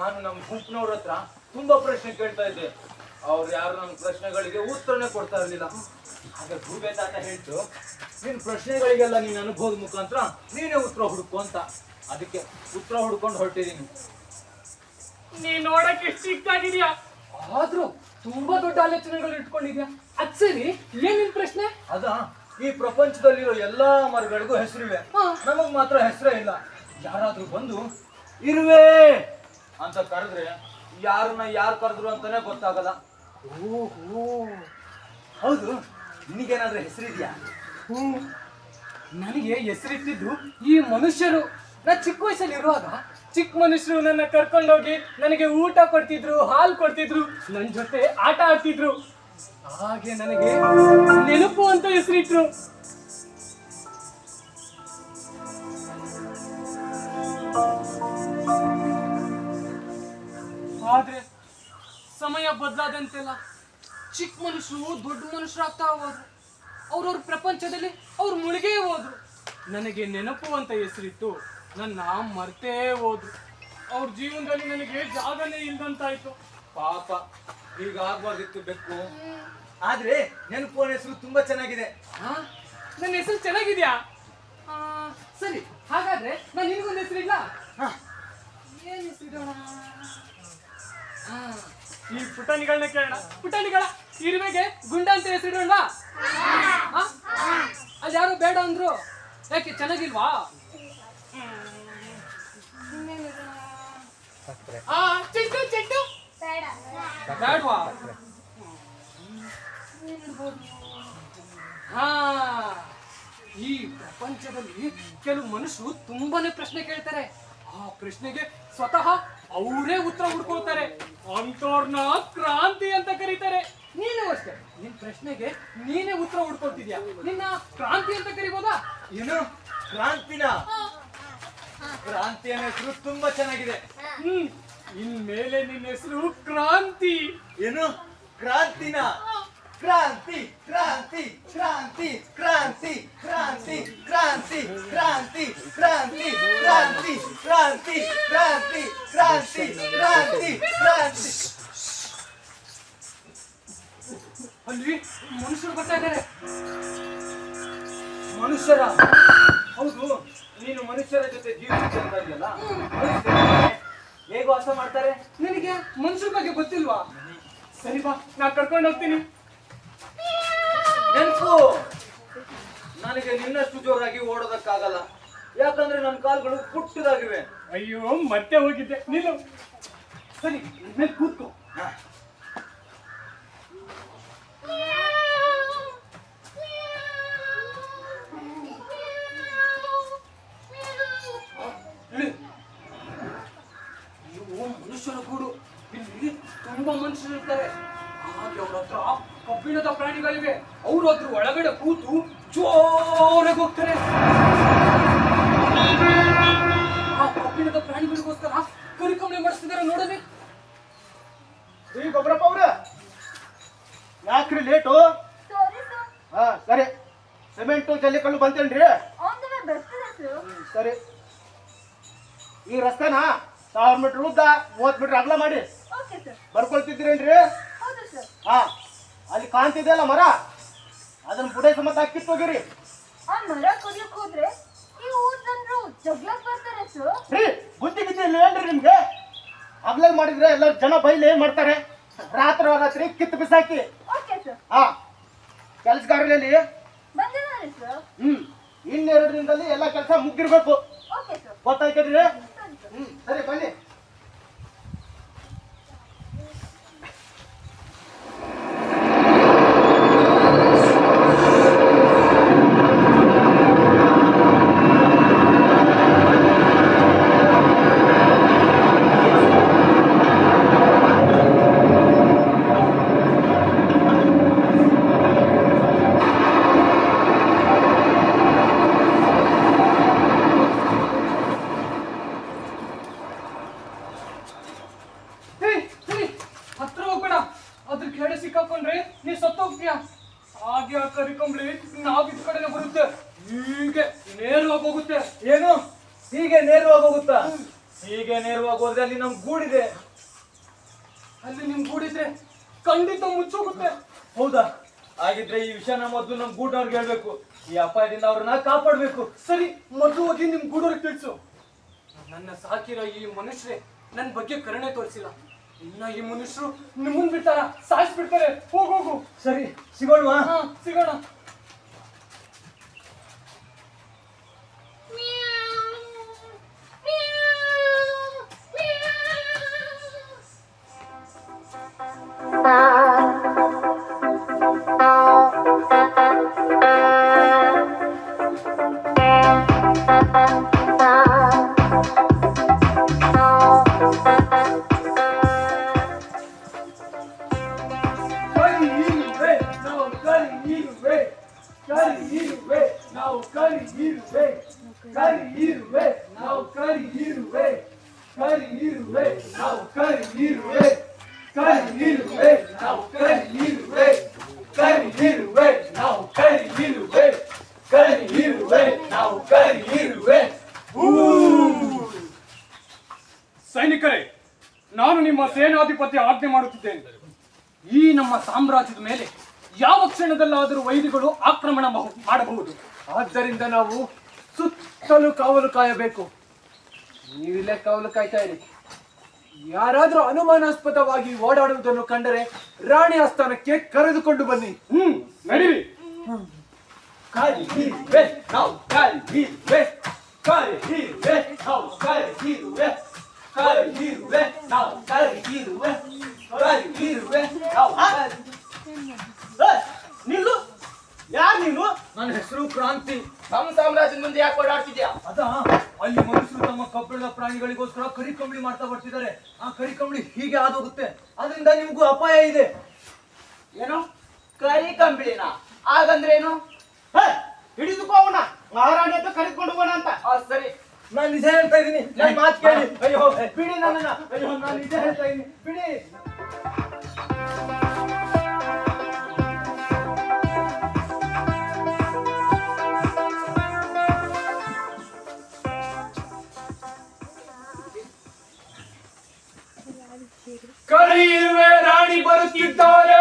ನಾನು ನಮ್ಮ ಗುಂಪಿನವ್ರ ಹತ್ರ ತುಂಬಾ ಪ್ರಶ್ನೆ ಕೇಳ್ತಾ ಇದ್ದೆ. ಅವ್ರು ಯಾರು ನನ್ನ ಪ್ರಶ್ನೆಗಳಿಗೆ ಉತ್ತರನೇ ಕೊಡ್ತಾ ಇರ್ಲಿಲ್ಲ. ಆಗ ಗೂಬೆ ತಾತ ಹೇಳ್ತು, ನಿನ್ ಪ್ರಶ್ನೆಗಳಿಗೆಲ್ಲ ನೀನ್ ಅನುಭವದ ಮುಖಾಂತರ ನೀನೇ ಉತ್ತರ ಹುಡುಕು ಅಂತ. ಅದಕ್ಕೆ ಉತ್ತರ ಹುಡ್ಕೊಂಡು ಹೊರಟಿದೀನಿ. ನೀನ್ ನೋಡಕ್ಕೆ ಎಷ್ಟು ಚಿಕ್ಕಾಗಿದ್ಯಾ, ಆದ್ರೂ ತುಂಬಾ ದೊಡ್ಡ ಆಲೋಚನೆಗಳು ಇಟ್ಕೊಂಡಿದ್ಯಾ. ಅದ್ ಸರಿ, ಏನ್ ನಿನ್ ಪ್ರಶ್ನೆ? ಅದಾ, ಈ ಪ್ರಪಂಚದಲ್ಲಿರೋ ಎಲ್ಲಾ ಮರಗಳಿಗೂ ಹೆಸರಿವೆ, ನಮಗ್ ಮಾತ್ರ ಹೆಸರೇ ಇಲ್ಲ. ಯಾರಾದ್ರೂ ಬಂದು ಇರುವೆ ಅಂತ ಕರೆದ್ರೆ ಯಾರನ್ನ ಯಾರು ಕರೆದ್ರು ಅಂತಾನೆ ಗೊತ್ತಾಗಲ್ಲ. ಓಹೋ, ಹೌದು, ನಿನಗೇನಾದ್ರೂ ಹೆಸರಿದ್ಯಾ? ನನಗೆ ಹೆಸರಿಟ್ಟಿದ್ದು ಈ ಮನುಷ್ಯರು. ನಾ ಚಿಕ್ಕ ವಯಸ್ಸಲ್ಲಿ ಇರುವಾಗ ಚಿಕ್ಕ ಮನುಷ್ಯರು ನನ್ನ ಕರ್ಕೊಂಡೋಗಿ ನನಗೆ ಊಟ ಕೊಡ್ತಿದ್ರು, ಹಾಲು ಕೊಡ್ತಿದ್ರು, ನನ್ನ ಜೊತೆ ಆಟ ಆಡ್ತಿದ್ರು. ಹಾಗೆ ನನಗೆ ನೆನಪು ಅಂತ ಹೆಸರಿಟ್ರು. ಆದ್ರೆ ಸಮಯ ಬದಲಾದಂತೆಲ್ಲ ಚಿಕ್ಕ ಮನುಷ್ಯರು ದೊಡ್ಡ ಮನುಷ್ಯರಾಗ್ತಾ ಹೋದ್ರು. ಅವ್ರವ್ರ ಪ್ರಪಂಚದಲ್ಲಿ ಅವ್ರು ಮುಳುಗೇ ಹೋದ್ರು. ನನಗೆ ನೆನಪು ಅಂತ ಹೆಸರಿತ್ತು, ನನ್ನ ಮರ್ತೇ ಹೋದ್ರು. ಅವ್ರ ಜೀವನದಲ್ಲಿ ನನಗೆ ಜಾಗನೇ ಇಲ್ದಂತಾಯ್ತು. ಪಾಪ, ಈಗ ಆಗ್ಬಾರ್ದಿತ್ತು ಬೆಕ್ಕು. ಆದ್ರೆ ನೆನಪು ಹೆಸರು ತುಂಬಾ ಚೆನ್ನಾಗಿದೆ. ನನ್ನ ಹೆಸರು ಚೆನ್ನಾಗಿದ್ಯಾ? ಸರಿ, ಹಾಗಾದ್ರೆ ನಾನು ನಿನಗೊಂದು ಹೆಸರಿಲ್ಲ. ಏನ್ ಹೆಸರಿಡೋಣ? ಈ ಪುಟಾಣಿಗಳನ್ನ ಕೇಳೋಣ. ಪುಟಾಣಿಗಳ ಇರುವೆಗೆ ಗುಂಡ ಅಂತ ಹೆಸರಿಡೋಣವಾ? ಅಲ್ಲಿ ಯಾರು ಬೇಡ ಅಂದ್ರು, ಯಾಕೆ ಚೆನ್ನಾಗಿಲ್ವಾ? ಚಿಟ್ಟು ಚಿಟ್ಟು ಬೇಡವಾ? ಈ ಪ್ರಪಂಚದಲ್ಲಿ ಕೆಲವು ಮನುಷ್ಯರು ತುಂಬಾನೇ ಪ್ರಶ್ನೆ ಕೇಳ್ತಾರೆ. ಆ ಪ್ರಶ್ನೆಗೆ ಸ್ವತಃ ಅವರೇ ಉತ್ತರ ಹುಡ್ಕೊಳ್ತಾರೆ. ಅಂತವ್ರನ್ನ ಕ್ರಾಂತಿ ಅಂತ ಕರೀತಾರೆ. ನೀನು ಅಷ್ಟೇ, ನಿನ್ ಪ್ರಶ್ನೆಗೆ ನೀನೇ ಉತ್ತರ ಹುಡ್ಕೊಳ್ತಿದ್ಯಾ. ನಿನ್ನ ಕ್ರಾಂತಿ ಅಂತ ಕರಿಬೋದಾ? ಏನು ಕ್ರಾಂತಿನ? ಕ್ರಾಂತಿ ಅನ್ನೋ ಹೆಸರು ತುಂಬಾ ಚೆನ್ನಾಗಿದೆ. ಇನ್ಮೇಲೆ ನಿನ್ನ ಹೆಸರು ಕ್ರಾಂತಿ. ಏನು ಕ್ರಾಂತಿನ? ಕ್ರಾಂತಿ ಕ್ರಾಂತಿ ಕ್ರಾಂತಿ ಕ್ರಾಂತಿ ಕ್ರಾಂತಿ ಕ್ರಾಂತಿ ಕ್ರಾಂತಿ ಕ್ರಾಂತಿ ಕ್ರಾಂತಿ ಕ್ರಾಂತಿ ಕ್ರಾಂತಿ ಕ್ರಾಂತಿ ಕ್ರಾಂತಿ ಕ್ರಾಂತಿ. ಅಲ್ಲಿ ಮನುಷ್ಯರು ಬರ್ತಾ ಇದ್ದಾರೆ. ಮನುಷ್ಯರ? ಹೌದು, ನೀನು ಮನುಷ್ಯರ ಜೊತೆ ಜೀವಿಸ್ತಾ ಇದೆಯಲ್ಲ, ಹೇಗೆ ವಾಸ ಮಾಡ್ತಾರೆ? ನಿನಗೆ ಮನುಷ್ಯರ ಬಗ್ಗೆ ಗೊತ್ತಿಲ್ವಾ? ಸರಿ ಬಾ, ನಾ ಕರ್ಕೊಂಡು ಹೋಗ್ತೀನಿ. ನೆನಪು, ನನಗೆ ನಿನ್ನಷ್ಟು ಜೋರಾಗಿ ಓಡೋದಕ್ಕಾಗಲ್ಲ. ಯಾಕಂದ್ರೆ ನನ್ನ ಕಾಲುಗಳು ಪುಟ್ಟದಾಗಿವೆ. ಅಯ್ಯೋ, ಮತ್ತೆ ಹೋಗಿದ್ದೆ. ನಿಲ್ಲು. ಸರಿ, ಮೇಲೆ ಕೂತ್ಕೋ. ಇವು ಮನುಷ್ಯರ ಗೂಡು. ಇಲ್ಲಿ ತುಂಬಾ ಮನುಷ್ಯರು ಇರ್ತಾರೆ. ಹಾಗೆ ಅವ್ರ ಹತ್ರ ಕಬ್ಬಿಣದ ಪ್ರಾಣಿಗಳಿವೆ. ಅವ್ರ ಹತ್ರ ಒಳಗಡೆ ಕೂತು ಜೋರಾಗಿ ಹೋಗ್ತಾರೆ. ಆ ಕಬ್ಬಿಣದ ಪ್ರಾಣಿಗಳಿಗೋಸ್ಕರ ಕರಿಕಂಬಳಿ ಮಾಡಿಸ್ತಿದ್ದಾರೆ ನೋಡಲಿ. ಈ ಗೊಬ್ಬರಪ್ಪ ಅವ್ರ ಯಾಕ್ರಿ ಲೇಟು? ಸಾರಿ ಸರ್, ಹಾ ಸರಿ, ಸಿಮೆಂಟು ಜಲ್ಲಿಕಲ್ಲು ಬಂತೇನ್ರಿ? ಆನ್ ದ ವೇ ಬರ್ತದೆ ಸರ್. ಸರಿ, ಈ ರಸ್ತೆನ 1000 ಮೀಟರ್ ಉದ್ದ 30 ಮೀಟರ್ ಅಗಲ ಮಾಡಿ ಓಕೆ ಸರ್. ಬರ್ಕೊಳ್ತಿದ್ದೀರೇನ್ರಿ? ಹೌದು ಸರ್. ಹಾ, ಅಲ್ಲಿ ಕಾಣ್ತಿದೆಯಲ್ಲ ಮರ, ಅದನ್ನ ಬುಡೈ ಸಮೇತ ಕಿತ್ತೋಗಿರಿ. ಆ ಮರ ಕೊಡ್ಲಿಕ್ಕೆ ಹೋದ್ರೆ ಈ ಊರ್ ಜನರು ಜಗ್ಲಕ್ ಬರ್ತಾರೆ ಸರ್. ರೀ, ಬುದ್ಧಿ ಗಿದ್ದಿ ಇಲ್ಲ ಏನ್ರಿ ನಿಮ್ಗೆ? ಹಗ್ಲಲ್ಲಿ ಮಾಡಿದ್ರೆ ಎಲ್ಲ ಜನ ಬೈಲಿ ಏನ್ ಮಾಡ್ತಾರೆ? ರಾತ್ರಿ ಕಿತ್ತು ಬಿಸಾಕಿ. Okay sir. ಹಾ, ಕೆಲಸಗಾರರಲ್ಲಿ ಬಂದಿದ್ದಾರೆ ಸರ್. ಇನ್ನೆರಡು ದಿನದಲ್ಲಿ ಎಲ್ಲ ಕೆಲಸ ಮುಗ್ದಿರ್ಬೇಕು. Okay sir. ಗೊತ್ತಾಯ್ತದ್ರಿ? ಸರಿ ಬನ್ನಿ. ಹತ್ರ ಹೋಗ್ಬೇಡ, ಅದ್ರ ಕೆಡೆ ಸಿಕ್ಕಾಕೊಂಡ್ರೆ ನೀ ಸತ್ತೋಗ್ತೀಯ. ಹಾಗೆ ಆ ಕರಿಕೊಂಬ್ಳಿ ನಾವಿದ್ ಕಡೆನೆ ಬರುತ್ತೆ, ಹೀಗೆ ನೇರವಾಗಿ ಹೋಗುತ್ತೆ. ಏನು ಹೀಗೆ ನೇರವಾಗಿ ಹೋಗುತ್ತಾ? ಹೀಗೆ ನೇರವಾಗಿ ಹೋದ್ರೆ ಅಲ್ಲಿ ನಮ್ ಗೂಡಿದೆ. ಅಲ್ಲಿ ನಿಮ್ ಗೂಡಿದ್ರೆ ಖಂಡಿತ ಮುಚ್ಚೋಗುತ್ತೆ. ಹೌದಾ? ಹಾಗಿದ್ರೆ ಈ ವಿಷಯನ ಮೊದಲು ನಮ್ ಗೂಡವ್ರಿಗೆ ಹೇಳ್ಬೇಕು. ಈ ಅಪಾಯದಿಂದ ಅವ್ರನ್ನ ಕಾಪಾಡ್ಬೇಕು. ಸರಿ, ಮೊದಲು ಹೋಗಿ ನಿಮ್ ಗೂಡವ್ರಿಗೆ ತಿಳಿಸು. ನನ್ನ ಸಾಕಿರೋ ಈ ಮನುಷ್ಯರೇ ನನ್ನ ಬಗ್ಗೆ ಕರುಣೆ ತೋರಿಸಿಲ್ಲ. ಇನ್ನ ಈ ಮನುಷ್ಯರು ನಿಮ್ಮನ್ ಬಿಡ್ತಾರ, ಸಾಯಿಸ್ಬಿಡ್ತಾರೆ. ಹೋಗೋಗು. ಸರಿ, ಸಿಗೋಣವಾ? ಹಾ, ಸಿಗೋಣ. ಸೈನಿಕರೇ, ನಾನು ನಿಮ್ಮ ಸೇನಾಧಿಪತಿ ಆಜ್ಞೆ ಮಾಡುತ್ತಿದ್ದೇನೆ. ಈ ನಮ್ಮ ಸಾಮ್ರಾಜ್ಯದ ಮೇಲೆ ಯಾವ ಕ್ಷಣದಲ್ಲಾದರೂ ವೈರಿಗಳು ಆಕ್ರಮಣ ಮಾಡಬಹುದು. ಆದ್ದರಿಂದ ನಾವು ಸುತ್ತಲೂ ಕಾವಲು ಕಾಯಬೇಕು. ನೀವಿಲ್ಲೇ ಕಾವಲು ಕಾಯ್ತಾ ಇರಿ. ಯಾರಾದ್ರೂ ಅನುಮಾನಾಸ್ಪದವಾಗಿ ಓಡಾಡುವುದನ್ನು ಕಂಡರೆ ರಾಣಿ ಆಸ್ಥಾನಕ್ಕೆ ಕರೆದುಕೊಂಡು ಬನ್ನಿ. ನಡೀರಿ. ಕರಿಹಿರುವೆ, ನಾವು ಕರಿಹಿರುವೆ, ಕರಿಹಿರುವೆ, ನಾವು ಕರಿಹಿರುವೆ, ಕರಿಹಿರುವೆ, ನಾವು ಕರಿಹಿರುವೆ, ಕರಿಹಿರುವೆ, ನಾವು ನಿಲ್ಲು. ಯಾರು ನೀನು? ನನ್ನ ಹೆಸರು ಕ್ರಾಂತಿ. ನಮ್ಮ ಸಾಮ್ರಾಜ್ಯದ ಮುಂದೆ ಯಾಕೆ ಓಡಾಡ್ತಿದ್ಯಾ? ಅದಾ, ಅಲ್ಲಿ ಮನುಷ್ಯರು ತಮ್ಮ ಕಬ್ಬಿಣದ ಪ್ರಾಣಿಗಳಿಗೋಸ್ಕರ ಕರಿಕಂಬಳಿ ಮಾಡ್ತಾ ಬರ್ತಿದ್ದಾರೆ. ಆ ಕರಿಕಂಬಳಿ ಹೀಗೆ ಆದೋಗುತ್ತೆ. ಅದರಿಂದ ನಿಮಗೂ ಅಪಾಯ ಇದೆ. ಏನು ಕರಿ ಕಂಬಳಿನ? ಹಾಗಂದ್ರೇನು? ಹಿಡಿದುಕೋ ಅವನ, ಮಹಾರಾಣಿ ಅಂತ ಕರೆದುಕೊಂಡು ಹೋಗೋಣ ಅಂತ. ಸರಿ, ನಾನು ನಿಜ ಹೇಳ್ತಾ ಇದ್ದೀನಿ, ನನ್ನ ಮಾತು ಕೇಳಿ. ಅಯ್ಯೋ ಬಿಡಿ ನನ್ನನ್ನ. ಅಯ್ಯೋ, ನಾನು ನಿಜ ಹೇಳ್ತಾ ಇದ್ದೀನಿ, ಬಿಡಿ. ಕರಿಯಿರುವೆ, ರಾಣಿ ಬರುತ್ತಿದ್ದಾರೆ.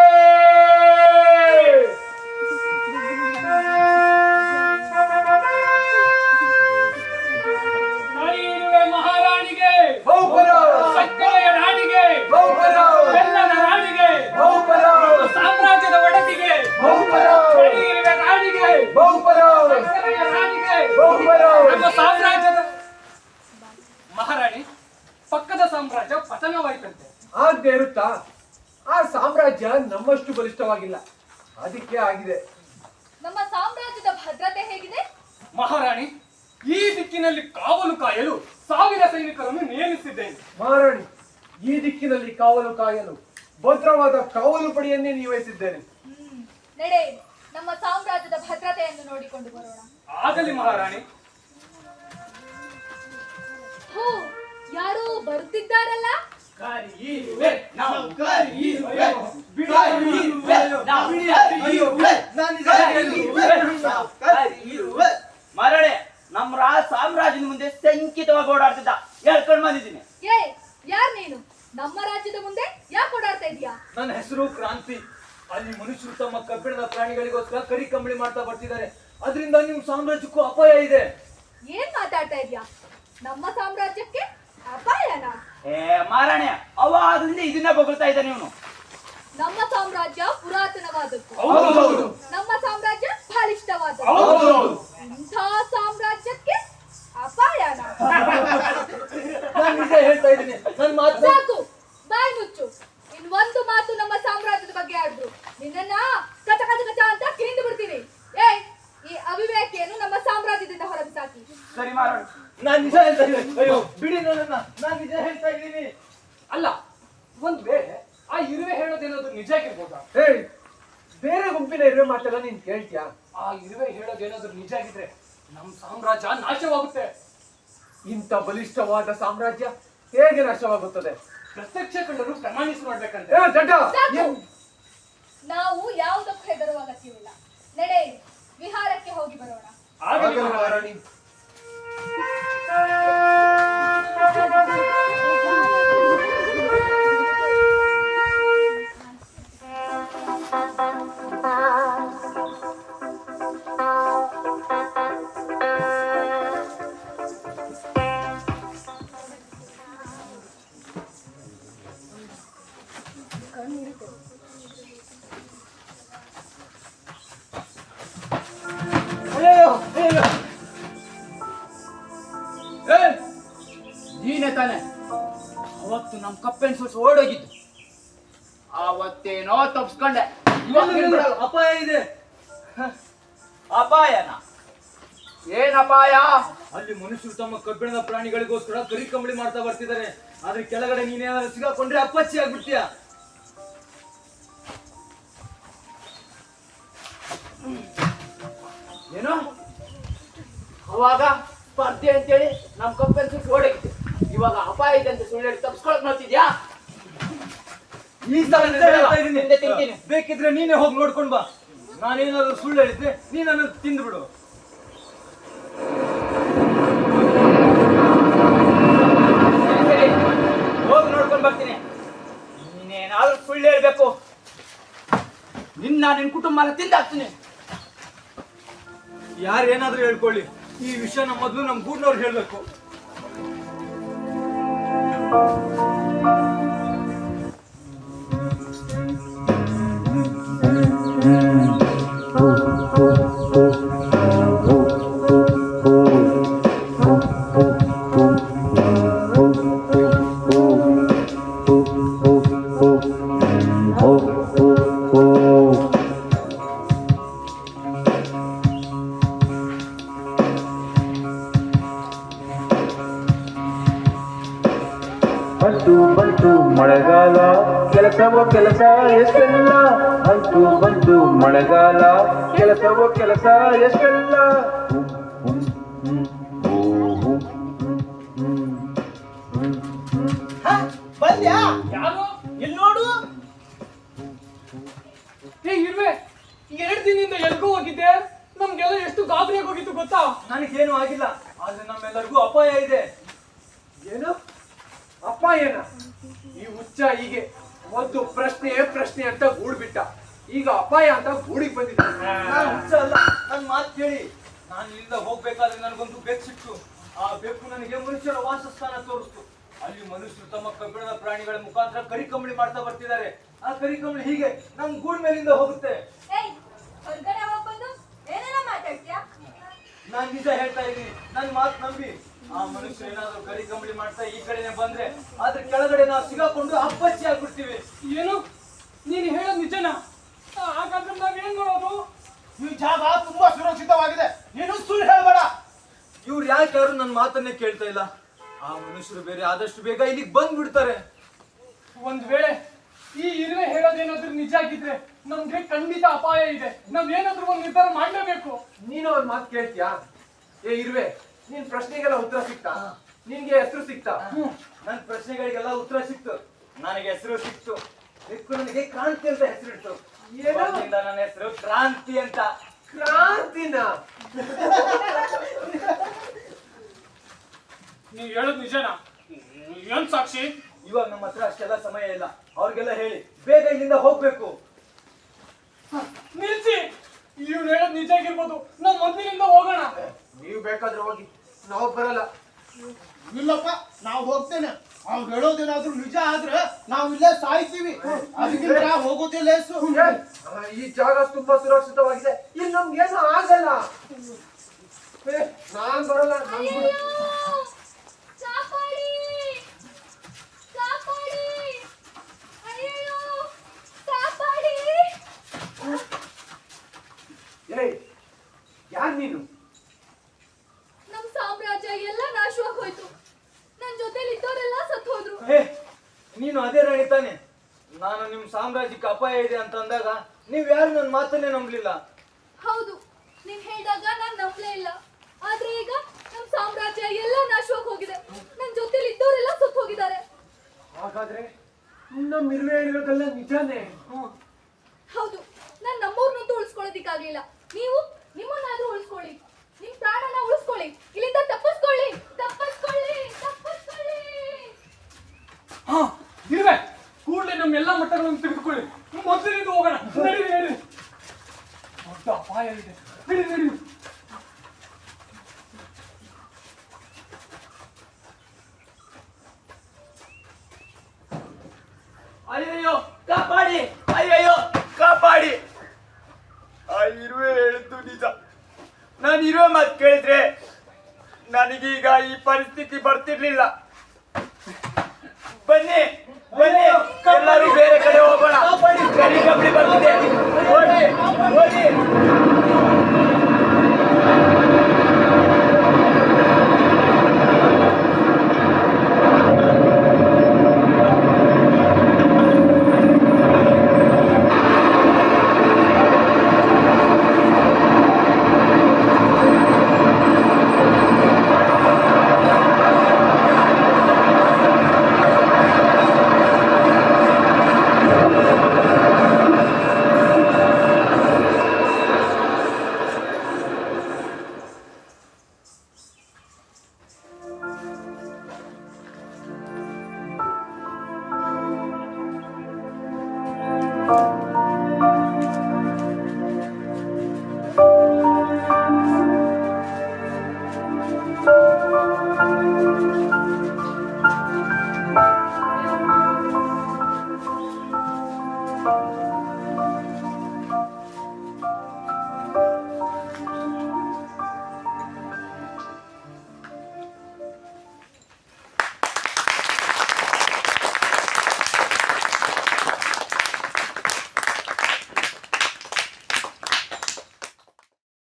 ಕರಿಯಿರುವೆ ಮಹಾರಾಣಿಗೆ, ಸಕ್ಕರೆಯ ರಾಣಿಗೆ, ಬೆಲ್ಲದ ರಾಣಿಗೆ, ಸಾಮ್ರಾಜ್ಯದ ಒಡತಿಗೆ, ಕರಿಯಿರುವೆ ರಾಣಿಗೆ, ಸಕ್ಕರೆಯ ರಾಣಿಗೆ, ನಮ್ಮ ಸಾಮ್ರಾಜ್ಯದ ಮಹಾರಾಣಿ. ಪಕ್ಕದ ಸಾಮ್ರಾಜ್ಯ ಪತನವಾಯ್ತಂತೆ. ಆಗದೆ ಇರುತ್ತಾ? ಆ ಸಾಮ್ರಾಜ್ಯ ನಮ್ಮಷ್ಟು ಬಲಿಷ್ಠವಾಗಿಲ್ಲ, ಅದಕ್ಕೆ ಆಗಿದೆ. ನಮ್ಮ ಸಾಮ್ರಾಜ್ಯದ ಭದ್ರತೆ ಹೇಗಿದೆ? ಮಹಾರಾಣಿ, ಈ ದಿಕ್ಕಿನಲ್ಲಿ ಕಾವಲು ಕಾಯಲು 1000 ಸೈನಿಕರನ್ನು ನೇಮಿಸಿದ್ದೇನೆ. ಮಹಾರಾಣಿ, ಈ ದಿಕ್ಕಿನಲ್ಲಿ ಕಾವಲು ಕಾಯಲು ಭದ್ರವಾದ ಕಾವಲು ಪಡೆಯನ್ನೇ ನಿಯೋಜಿಸಿದ್ದೇನೆ. ನಡೆ, ನಮ್ಮ ಸಾಮ್ರಾಜ್ಯದ ಭದ್ರತೆಯನ್ನು ನೋಡಿಕೊಂಡು ಬರೋಣ. ಆಗಲಿ ಮಹಾರಾಣಿ. ಹೋ, ಯಾರೋ ಬರುತ್ತಿದ್ದಾರಲ್ಲ? ಕರಿಯಿರುವೆ, ನಾವು ಕರಿಯಿರುವೆ, ಕರಿಯಿರುವೆ, ನಾವು ಕರಿಯಿರುವೆ, ನಾವು ಕರಿಯಿರುವೆ. ಮರಳೆ, ನಮ್ಮ ಸಾಮ್ರಾಜ್ಯದ ಮುಂದೆ ಸಂಕಿತವಾಗಿ ಓಡಾಡ್ತಿದ್ದ, ಹೇಳ್ಕೊಂಡು ಬಂದಿದ್ದೀನಿ. ಯಾರ್ ನೀನು? ನಮ್ಮ ರಾಜ್ಯದ ಮುಂದೆ ಯಾಕೆ ಓಡಾಡ್ತಾ ಇದೀಯಾ? ನನ್ನ ಹೆಸರು ಕ್ರಾಂತಿ. ಅಲ್ಲಿ ಮನುಷ್ಯರು ತಮ್ಮ ಕಬ್ಬಿಣದ ಪ್ರಾಣಿಗಳಿಗೋಸ್ಕರ ಕರಿಕಂಬಳಿ ಮಾಡ್ತಾ ಬರ್ತಿದ್ದಾರೆ. ಅದರಿಂದ ನಿಮ್ ಸಾಮ್ರಾಜ್ಯಕ್ಕೂ ಅಪಾಯ ಇದೆ. ಏನ್ ಮಾತಾಡ್ತಾ ಇದೀಯಾ? ನಮ್ಮ ಸಾಮ್ರಾಜ್ಯಕ್ಕೆ ಅಪಾಯನಾ? ಮಾರಾಣೆ, ಅವ ಅದರಿಂದ ಇದನ್ನ ಬೊಗಳ್ತಾ ಇದ್ದಾನೆ ಇವನು. ನಮ್ಮ ಸಾಮ್ರಾಜ್ಯ ಪುರಾತನವಾದದ್ದು. ಹೌದು. ನಮ್ಮ ಸಾಮ್ರಾಜ್ಯ ಬಲಿಷ್ಠವಾದದ್ದು. ಇಂಥ ಸಾಮ್ರಾಜ್ಯಕ್ಕೆ ಅಪಾಯನ. ನಾನು ನಿಜ ಹೇಳ್ತಾ ಇದ್ದೀನಿ, ನನ್ನ ಮಾತು ಸಾಕು, ಬಾಯ್ ಮುಚ್ಚು. ಇನ್ನೊಂದು ಮಾತು ನಮ್ಮ ಸಾಮ್ರಾಜ್ಯದ ಬಗ್ಗೆ ಆದ್ರು ನಿನ್ನನ್ನ ಕಚ ಕಚ ಕಚ ಅಂತ ಕಿಂದು ಬಿಡ್ತೀನಿ. ಈ ಅವಿವೇಕಿಯನ್ನು ನಮ್ಮ ಸಾಮ್ರಾಜ್ಯದಿಂದ ಹೊರಬಿಸಾಕಿ. ಸರಿ ಮಾಡೋಣ. ನಾನು ನಿಜ ಹೇಳ್ತಾ ಇದ್ದೀನಿ. ಅಯ್ಯೋ ಬಿಡಿ ನನ್ನನ್ನ, ನಾನು ನಿಜ ಹೇಳ್ತಾ ಇದ್ದೀನಿ. ಅಲ್ಲ, ಒಂದ್ ವೇಳೆ ಆ ಇರುವೆ ಹೇಳೋದೇನಾದ್ರು ನಿಜ ಆಗಿರ್ಬೋದಾ? ಹೇಳಿ, ಬೇರೆ ಗುಂಪಿನ ಇರುವೆ ಮಾತೆಲ್ಲ ನೀನ್ ಕೇಳ್ತೀಯಾ? ಆ ಇರುವೆ ಹೇಳೋದೇನಾದ್ರು ನಿಜ ಆಗಿದ್ರೆ ನಮ್ ಸಾಮ್ರಾಜ್ಯ ನಾಶವಾಗುತ್ತೆ. ಇಂಥ ಬಲಿಷ್ಠವಾದ ಸಾಮ್ರಾಜ್ಯ ಹೇಗೆ ನಾಶವಾಗುತ್ತದೆ? ಪ್ರತ್ಯಕ್ಷ ಕಂಡರು ಪ್ರಮಾಣಿಸಿ ನೋಡ್ಬೇಕಂತೆ. ಏ ದಡ್ಡ, ಸಾಕು. ನಾವು ಯಾವುದಕ್ಕೂ ಹೆದರುವ ಅಗತ್ಯವಿಲ್ಲ. ನಡೆ, ವಿಹಾರಕ್ಕೆ ಹೋಗಿ ಬರೋಣ. ಆಗಲಿ ಆಗಲಿ ಮಹಾರಾಣಿ. ಮಹಾರಾಣಿ. ಅಯ್ಯೋ ಅಯ್ಯೋ ನೀನೇ ತಾನೆ ಅವತ್ತು ನಮ್ ಕಪ್ಪೆನ್ ಸುಳ್ಸು ಓಡೋಗಿದ್ದು. ಆವತ್ತೇನೋ ತಪ್ಸ್ಕೊಂಡೆ. ಅಪಾಯ ಇದೆ. ಅಪಾಯನ? ಏನ್ ಅಪಾಯ? ಅಲ್ಲಿ ಮನುಷ್ಯರು ತಮ್ಮ ಕಬ್ಬಿಣದ ಪ್ರಾಣಿಗಳಿಗೋಸ್ಕರ ಕರಿ ಕಂಬಳಿ ಮಾಡ್ತಾ ಬರ್ತಿದ್ದಾರೆ. ಆದ್ರೆ ಕೆಳಗಡೆ ನೀನೇನಾದ್ರೂ ಸಿಗಾಕೊಂಡ್ರೆ ಅಪ್ಪಚ್ಚಿ ಆಗ್ಬಿಡ್ತೀಯ. ಏನೋ ಅವಾಗ ಸ್ಪರ್ಧೆ ಅಂತೇಳಿ ನಮ್ ಕಪ್ಪೆನ್ ಸುಳ್ಸು ಓಡೋಗಿದ್ದು. ಇವಾಗ ಅಪಾಯ ಇದೆ ಅಂತ ಸುಳ್ಳು ಹೇಳಿ ತಪ್ಸ್ಕೊಳಕ್ ನೋಡ್ತಿದ್ಯಾ? ಈ ಸಲ ನಿಜ ಹೇಳ್ತಾ ಇದ್ದೀನಿ. ಹಿಂದೆ ತಿಂತೀನಿ. ಬೇಕಿದ್ರೆ ನೀನೇ ಹೋಗಿ ನೋಡ್ಕೊಂಡ್ ಬಾ. ನಾನೇನಾದ್ರೂ ಸುಳ್ಳು ಹೇಳಿದ್ರೆ ನೀನನ್ನು ತಿಂದು ಬಿಡು. ಸರಿ, ಹೋಗಿ ನೋಡ್ಕೊಂಡ್ ಬರ್ತೀನಿ. ನೀನೇನಾದ್ರೂ ಸುಳ್ಳು ಹೇಳ್ಬೇಕು, ನಿನ್ ಕುಟುಂಬ ತಿಂದಾಕ್ತೀನಿ. ಯಾರೇನಾದ್ರೂ ಹೇಳ್ಕೊಳ್ಳಿ, ಈ ವಿಷಯನ ಮೊದಲು ನಮ್ ಗೂಡ್ನವ್ರು ಹೇಳ್ಬೇಕು. ಬಂತು ಬಂತು ಮಳೆಗಾಲ, ಕೆಲಸವೋ ಕೆಲಸ ಎಷ್ಟೆಲ್ಲ. ಬಂತು ಬಂತು ಮಳೆಗಾಲ, ಕೆಲಸವೋ ಕೆಲಸ ಎಷ್ಟೆಲ್ಲ. ಬಂದ್ಯಾ? ಯಾರು? ಇಲ್ಲಿ ನೋಡು. ಏ ಇರುವೆ, 2 ದಿನದಿಂದ ಎಲ್ಗೂ ಹೋಗಿದ್ದೆ. ನಮ್ಗೆಲ್ಲ ಎಷ್ಟು ಗಾಬರಿಯಾಗಿ ಹೋಗಿತ್ತು ಗೊತ್ತಾ? ನನಗೇನು ಆಗಿಲ್ಲ, ಆದ್ರೆ ನಮ್ಮೆಲ್ಲರಿಗೂ ಅಪಾಯ ಇದೆ. ಏನು ಅಪಾಯನ? ಈ ಹುಚ್ಚ ಹೀಗೆ ಒಂದು ಪ್ರಶ್ನೆ ಅಂತ ಗೂಡ್ಬಿಟ್ಟ, ಈಗ ಅಪಾಯ ಅಂತ ಗೂಡಿಗೆ ಬಂದಿದ್ದ. ನಾನು ಹುಚ್ಚ ಅಲ್ಲ, ನನ್ನ ಮಾತು ಕೇಳಿ. ನಾನು ಇಲ್ಲಿಂದ ಹೋಗ್ಬೇಕಾದ್ರೆ ನನಗೊಂದು ಬೆಕ್ಕು ಸಿಕ್ತು. ಆ ಬೆಕ್ಕು ನನಗೆ ಮನುಷ್ಯರ ವಾಸಸ್ಥಾನ ತೋರಿಸ್ತು. ಅಲ್ಲಿ ಮನುಷ್ಯರು ತಮ್ಮ ಕಬ್ಬಿಣದ ಪ್ರಾಣಿಗಳ ಮುಖಾಂತರ ಕರಿ ಕಂಬಳಿ ಮಾಡ್ತಾ ಬರ್ತಿದ್ದಾರೆ. ಆ ಕರಿ ಕಂಬಳಿ ಹೀಗೆ ನಮ್ ಗೂಡ್ ಮೇಲಿಂದ ಹೋಗುತ್ತೆ. ಏಯ್, ಹೊರಗಡೆ ಹೋಗ್ಬಂದು ಏನೇನೋ ಮಾತಾಡ್ತೀಯಾ? ನಾನ್ ನಿಜ ಹೇಳ್ತಾ ಇದ್ದೀನಿ, ನನ್ ಮಾತು ನಂಬಿ. ಆ ಮನುಷ್ಯರು ಏನಾದ್ರು ಕರಿ ಕಂಬಳಿ ಮಾಡ್ತಾ ಈ ಕಡೆನೆ ಬಂದ್ರೆ ಅದ್ರ ಕೆಳಗಡೆ ನಾವು ಸಿಗಾಕೊಂಡು ಅಪ್ಪಚ್ಚಿ ಆಗ್ಬಿಡ್ತೀವಿ. ಏನು? ನೀನು ಹೇಳೋದು ನಿಜನಾ? ಹಾಗಾದ್ರೆ ನಾವೇನ್ ಮಾಡೋದು? ಈ ಜಾಗ ತುಂಬಾ ಸುರಕ್ಷಿತವಾಗಿದೆ, ನೀನು ಸುಳ್ಳು ಹೇಳ್ಬೇಡ. ಇವ್ರು ಯಾರು ನನ್ನ ಮಾತನ್ನೇ ಕೇಳ್ತಾ ಇಲ್ಲ? ಆ ಮನುಷ್ಯರು ಬೇರೆ ಆದಷ್ಟು ಬೇಗ ಇಲ್ಲಿಗೆ ಬಂದ್ಬಿಡ್ತಾರೆ. ಒಂದ್ ವೇಳೆ ಈ ಇರುವೆ ಹೇಳೋದೇನಾದ್ರೂ ನಿಜ ಆಗಿದ್ರೆ ನಮ್ಗೆ ಖಂಡಿತ ಅಪಾಯ ಇದೆ. ನಾವೇನಾದ್ರೂ ಒಂದು ನಿರ್ಧಾರ ಮಾಡಲೇಬೇಕು. ನೀನು ಒಂದ್ ಮಾತು ಕೇಳ್ತೀಯಾ? ಏ ಇರುವೆ, ನಿನ್ ಪ್ರಶ್ನೆಗೆಲ್ಲ ಉತ್ತರ ಸಿಕ್ತಾ? ನಿನ್ಗೆ ಹೆಸರು ಸಿಕ್ತಾ? ನನ್ನ ಪ್ರಶ್ನೆಗಳಿಗೆಲ್ಲ ಉತ್ತರ ಸಿಕ್ತು, ನನಗೆ ಹೆಸರು ಸಿಕ್ತು. ಬೆಕ್ಕು ನನಗೆ ಕ್ರಾಂತಿ ಅಂತ ಹೆಸರಿಟ್ಟು. ಏನು? ಇವತ್ತಿನಿಂದ ನನ್ನ ಹೆಸರು ಕ್ರಾಂತಿ ಅಂತ. ಕ್ರಾಂತಿನ? ನೀವ್ ಹೇಳೋದು ನಿಜನಾ? ಏನ್ ಸಾಕ್ಷಿ? ಇವಾಗ ನಮ್ಮ ಹತ್ರ ಅಷ್ಟೆಲ್ಲ ಸಮಯ ಇಲ್ಲ. ಅವ್ರಿಗೆಲ್ಲ ಹೇಳಿ ಬೇಗ ಇಲ್ಲಿಂದ ಹೋಗ್ಬೇಕು. ನಿಲ್ಸಿ, ಇವ್ರು ಹೇಳೋದು ನಿಜ ಆಗಿರ್ಬೋದು. ನಾವ್ ಮೊದ್ಲಿನಿಂದ ಹೋಗೋಣ. ನೀವು ಬೇಕಾದ್ರೆ ಹೋಗಿ, ನಾವು ಬರಲ್ಲ. ಇಲ್ಲಪ್ಪ, ನಾವು ಹೋಗ್ತೇನೆ. ಅವ್ರು ಹೇಳೋದೇನಾದ್ರೂ ನಿಜ ಆದ್ರೆ ನಾವು ಇಲ್ಲೇ ಸಾಯ್ತೀವಿ. ಅದಕ್ಕಿಂತ ಹೋಗೋದಿಲ್ಲ. ಈ ಜಾಗ ತುಂಬಾ ಸುರಕ್ಷಿತವಾಗಿದೆ, ಇಲ್ಲಿ ನಮ್ಗೇನು ಆಗಲ್ಲ. ನಾನ್ ಬರಲ್ಲ ನನ್ ಬಿಡು. ಕಾಪಾಡಿ ಕಾಪಾಡಿ ಅಯ್ಯಯ್ಯೋ ಕಾಪಾಡಿ ಏಯ್ ಯಾರ್ ನೀನು? ನಮ್ ಸಾಮ್ರಾಜ್ಯ ಎಲ್ಲ ನಾಶವಾಗಿ ಹೋಯ್ತು. ನನ್ ಜೊತೆಲಿ ಇದ್ದವರೆಲ್ಲ ಸತ್ತು ಹೋದ್ರು. ಹೇ ನೀನು ಅದೇ ರಾಣಿ ತಾನೆ. ನಾನು ನಿಮ್ ಸಾಮ್ರಾಜ್ಯಕ್ಕೆ ಅಪಾಯ ಇದೆ ಅಂತ ಅಂದಾಗ ನೀವ್ ಯಾರು ನನ್ನ ಮಾತನ್ನೇ ನಂಬಲಿಲ್ಲ. ಹೌದು, ನೀವ್ ಹೇಳಿದಾಗ ನಾನ್ ನಂಬಲೇ ಇಲ್ಲ. ಆದ್ರೆ ಈಗ ನಮ್ ಸಾಮ್ರಾಜ್ಯ ಎಲ್ಲ ನಾಶವಾಗಿ ಹೋಗಿದೆ. ನನ್ ಜೊತೆಲಿ ಇದ್ದವರೆಲ್ಲ ಸತ್ತು ಹೋಗಿದ್ದಾರೆ. ಹಾಗಾದ್ರೆ ನಮ್ಮ ಇರುವೆ ಹೇಳಿರೋದೆಲ್ಲ ನಿಜಾನೇ? ಹೌದು, ನಾನ್ ನಮ್ಮೂರ್ನಂತೂ ಉಳಿಸ್ಕೊಳ್ಳೋದಿಕ್ಕಾಗ್ಲಿಲ್ಲ. ನೀವು ನಿಮ್ಮನ್ನಾದ್ರೂ ಉಳಿಸ್ಕೊಳ್ಳಿ, ನಿಮ್ ಪ್ರಾಣನ ಉಳಿಸ್ಕೊಳ್ಳಿ, ಇಲ್ಲಿಂದ ತಪ್ಪಿಸ್ಕೊಳ್ಳಿ ತಪ್ಪಿಸ್ಕೊಳ್ಳಿ ತಪ್ಪಿಸ್ಕೊಳ್ಳಿ. ಹಾ ಇರುವೆ, ಕೂಡಲೇ ನಮ್ಮೆಲ್ಲ ಮಟ್ಟಗಳನ್ನು ತೆಗೆದುಕೊಳ್ಳಿ. ಮೊದಲಿನಿಂದ ಹೋಗೋಣ. ನಡಿ ನಡಿ. ದೊಡ್ಡ ಅಪಾಯ ಇದೆ. ನಡಿ ನಡಿ. ಅಯ್ಯಯ್ಯೋ ಕಾಪಾಡಿ, ಅಯ್ಯಯ್ಯೋ ಕಾಪಾಡಿ. ಆ ಇರುವೆ ಹೇಳಿದ್ದು ನಿಜ. ನಾನು ಇರುವೆ ಮಾತು ಕೇಳಿದ್ರೆ ನನಗೀಗ ಈ ಪರಿಸ್ಥಿತಿ ಬರ್ತಿರ್ಲಿಲ್ಲ. ಬನ್ನಿ ಬನ್ನಿ, ಎಲ್ಲರೂ ಬೇರೆ ಕಡೆ ಹೋಗೋಣ. ಗಡಿ ಗಬಡಿ ಬರ್ತಿದೆ. ಓಡಿ ಓಡಿ.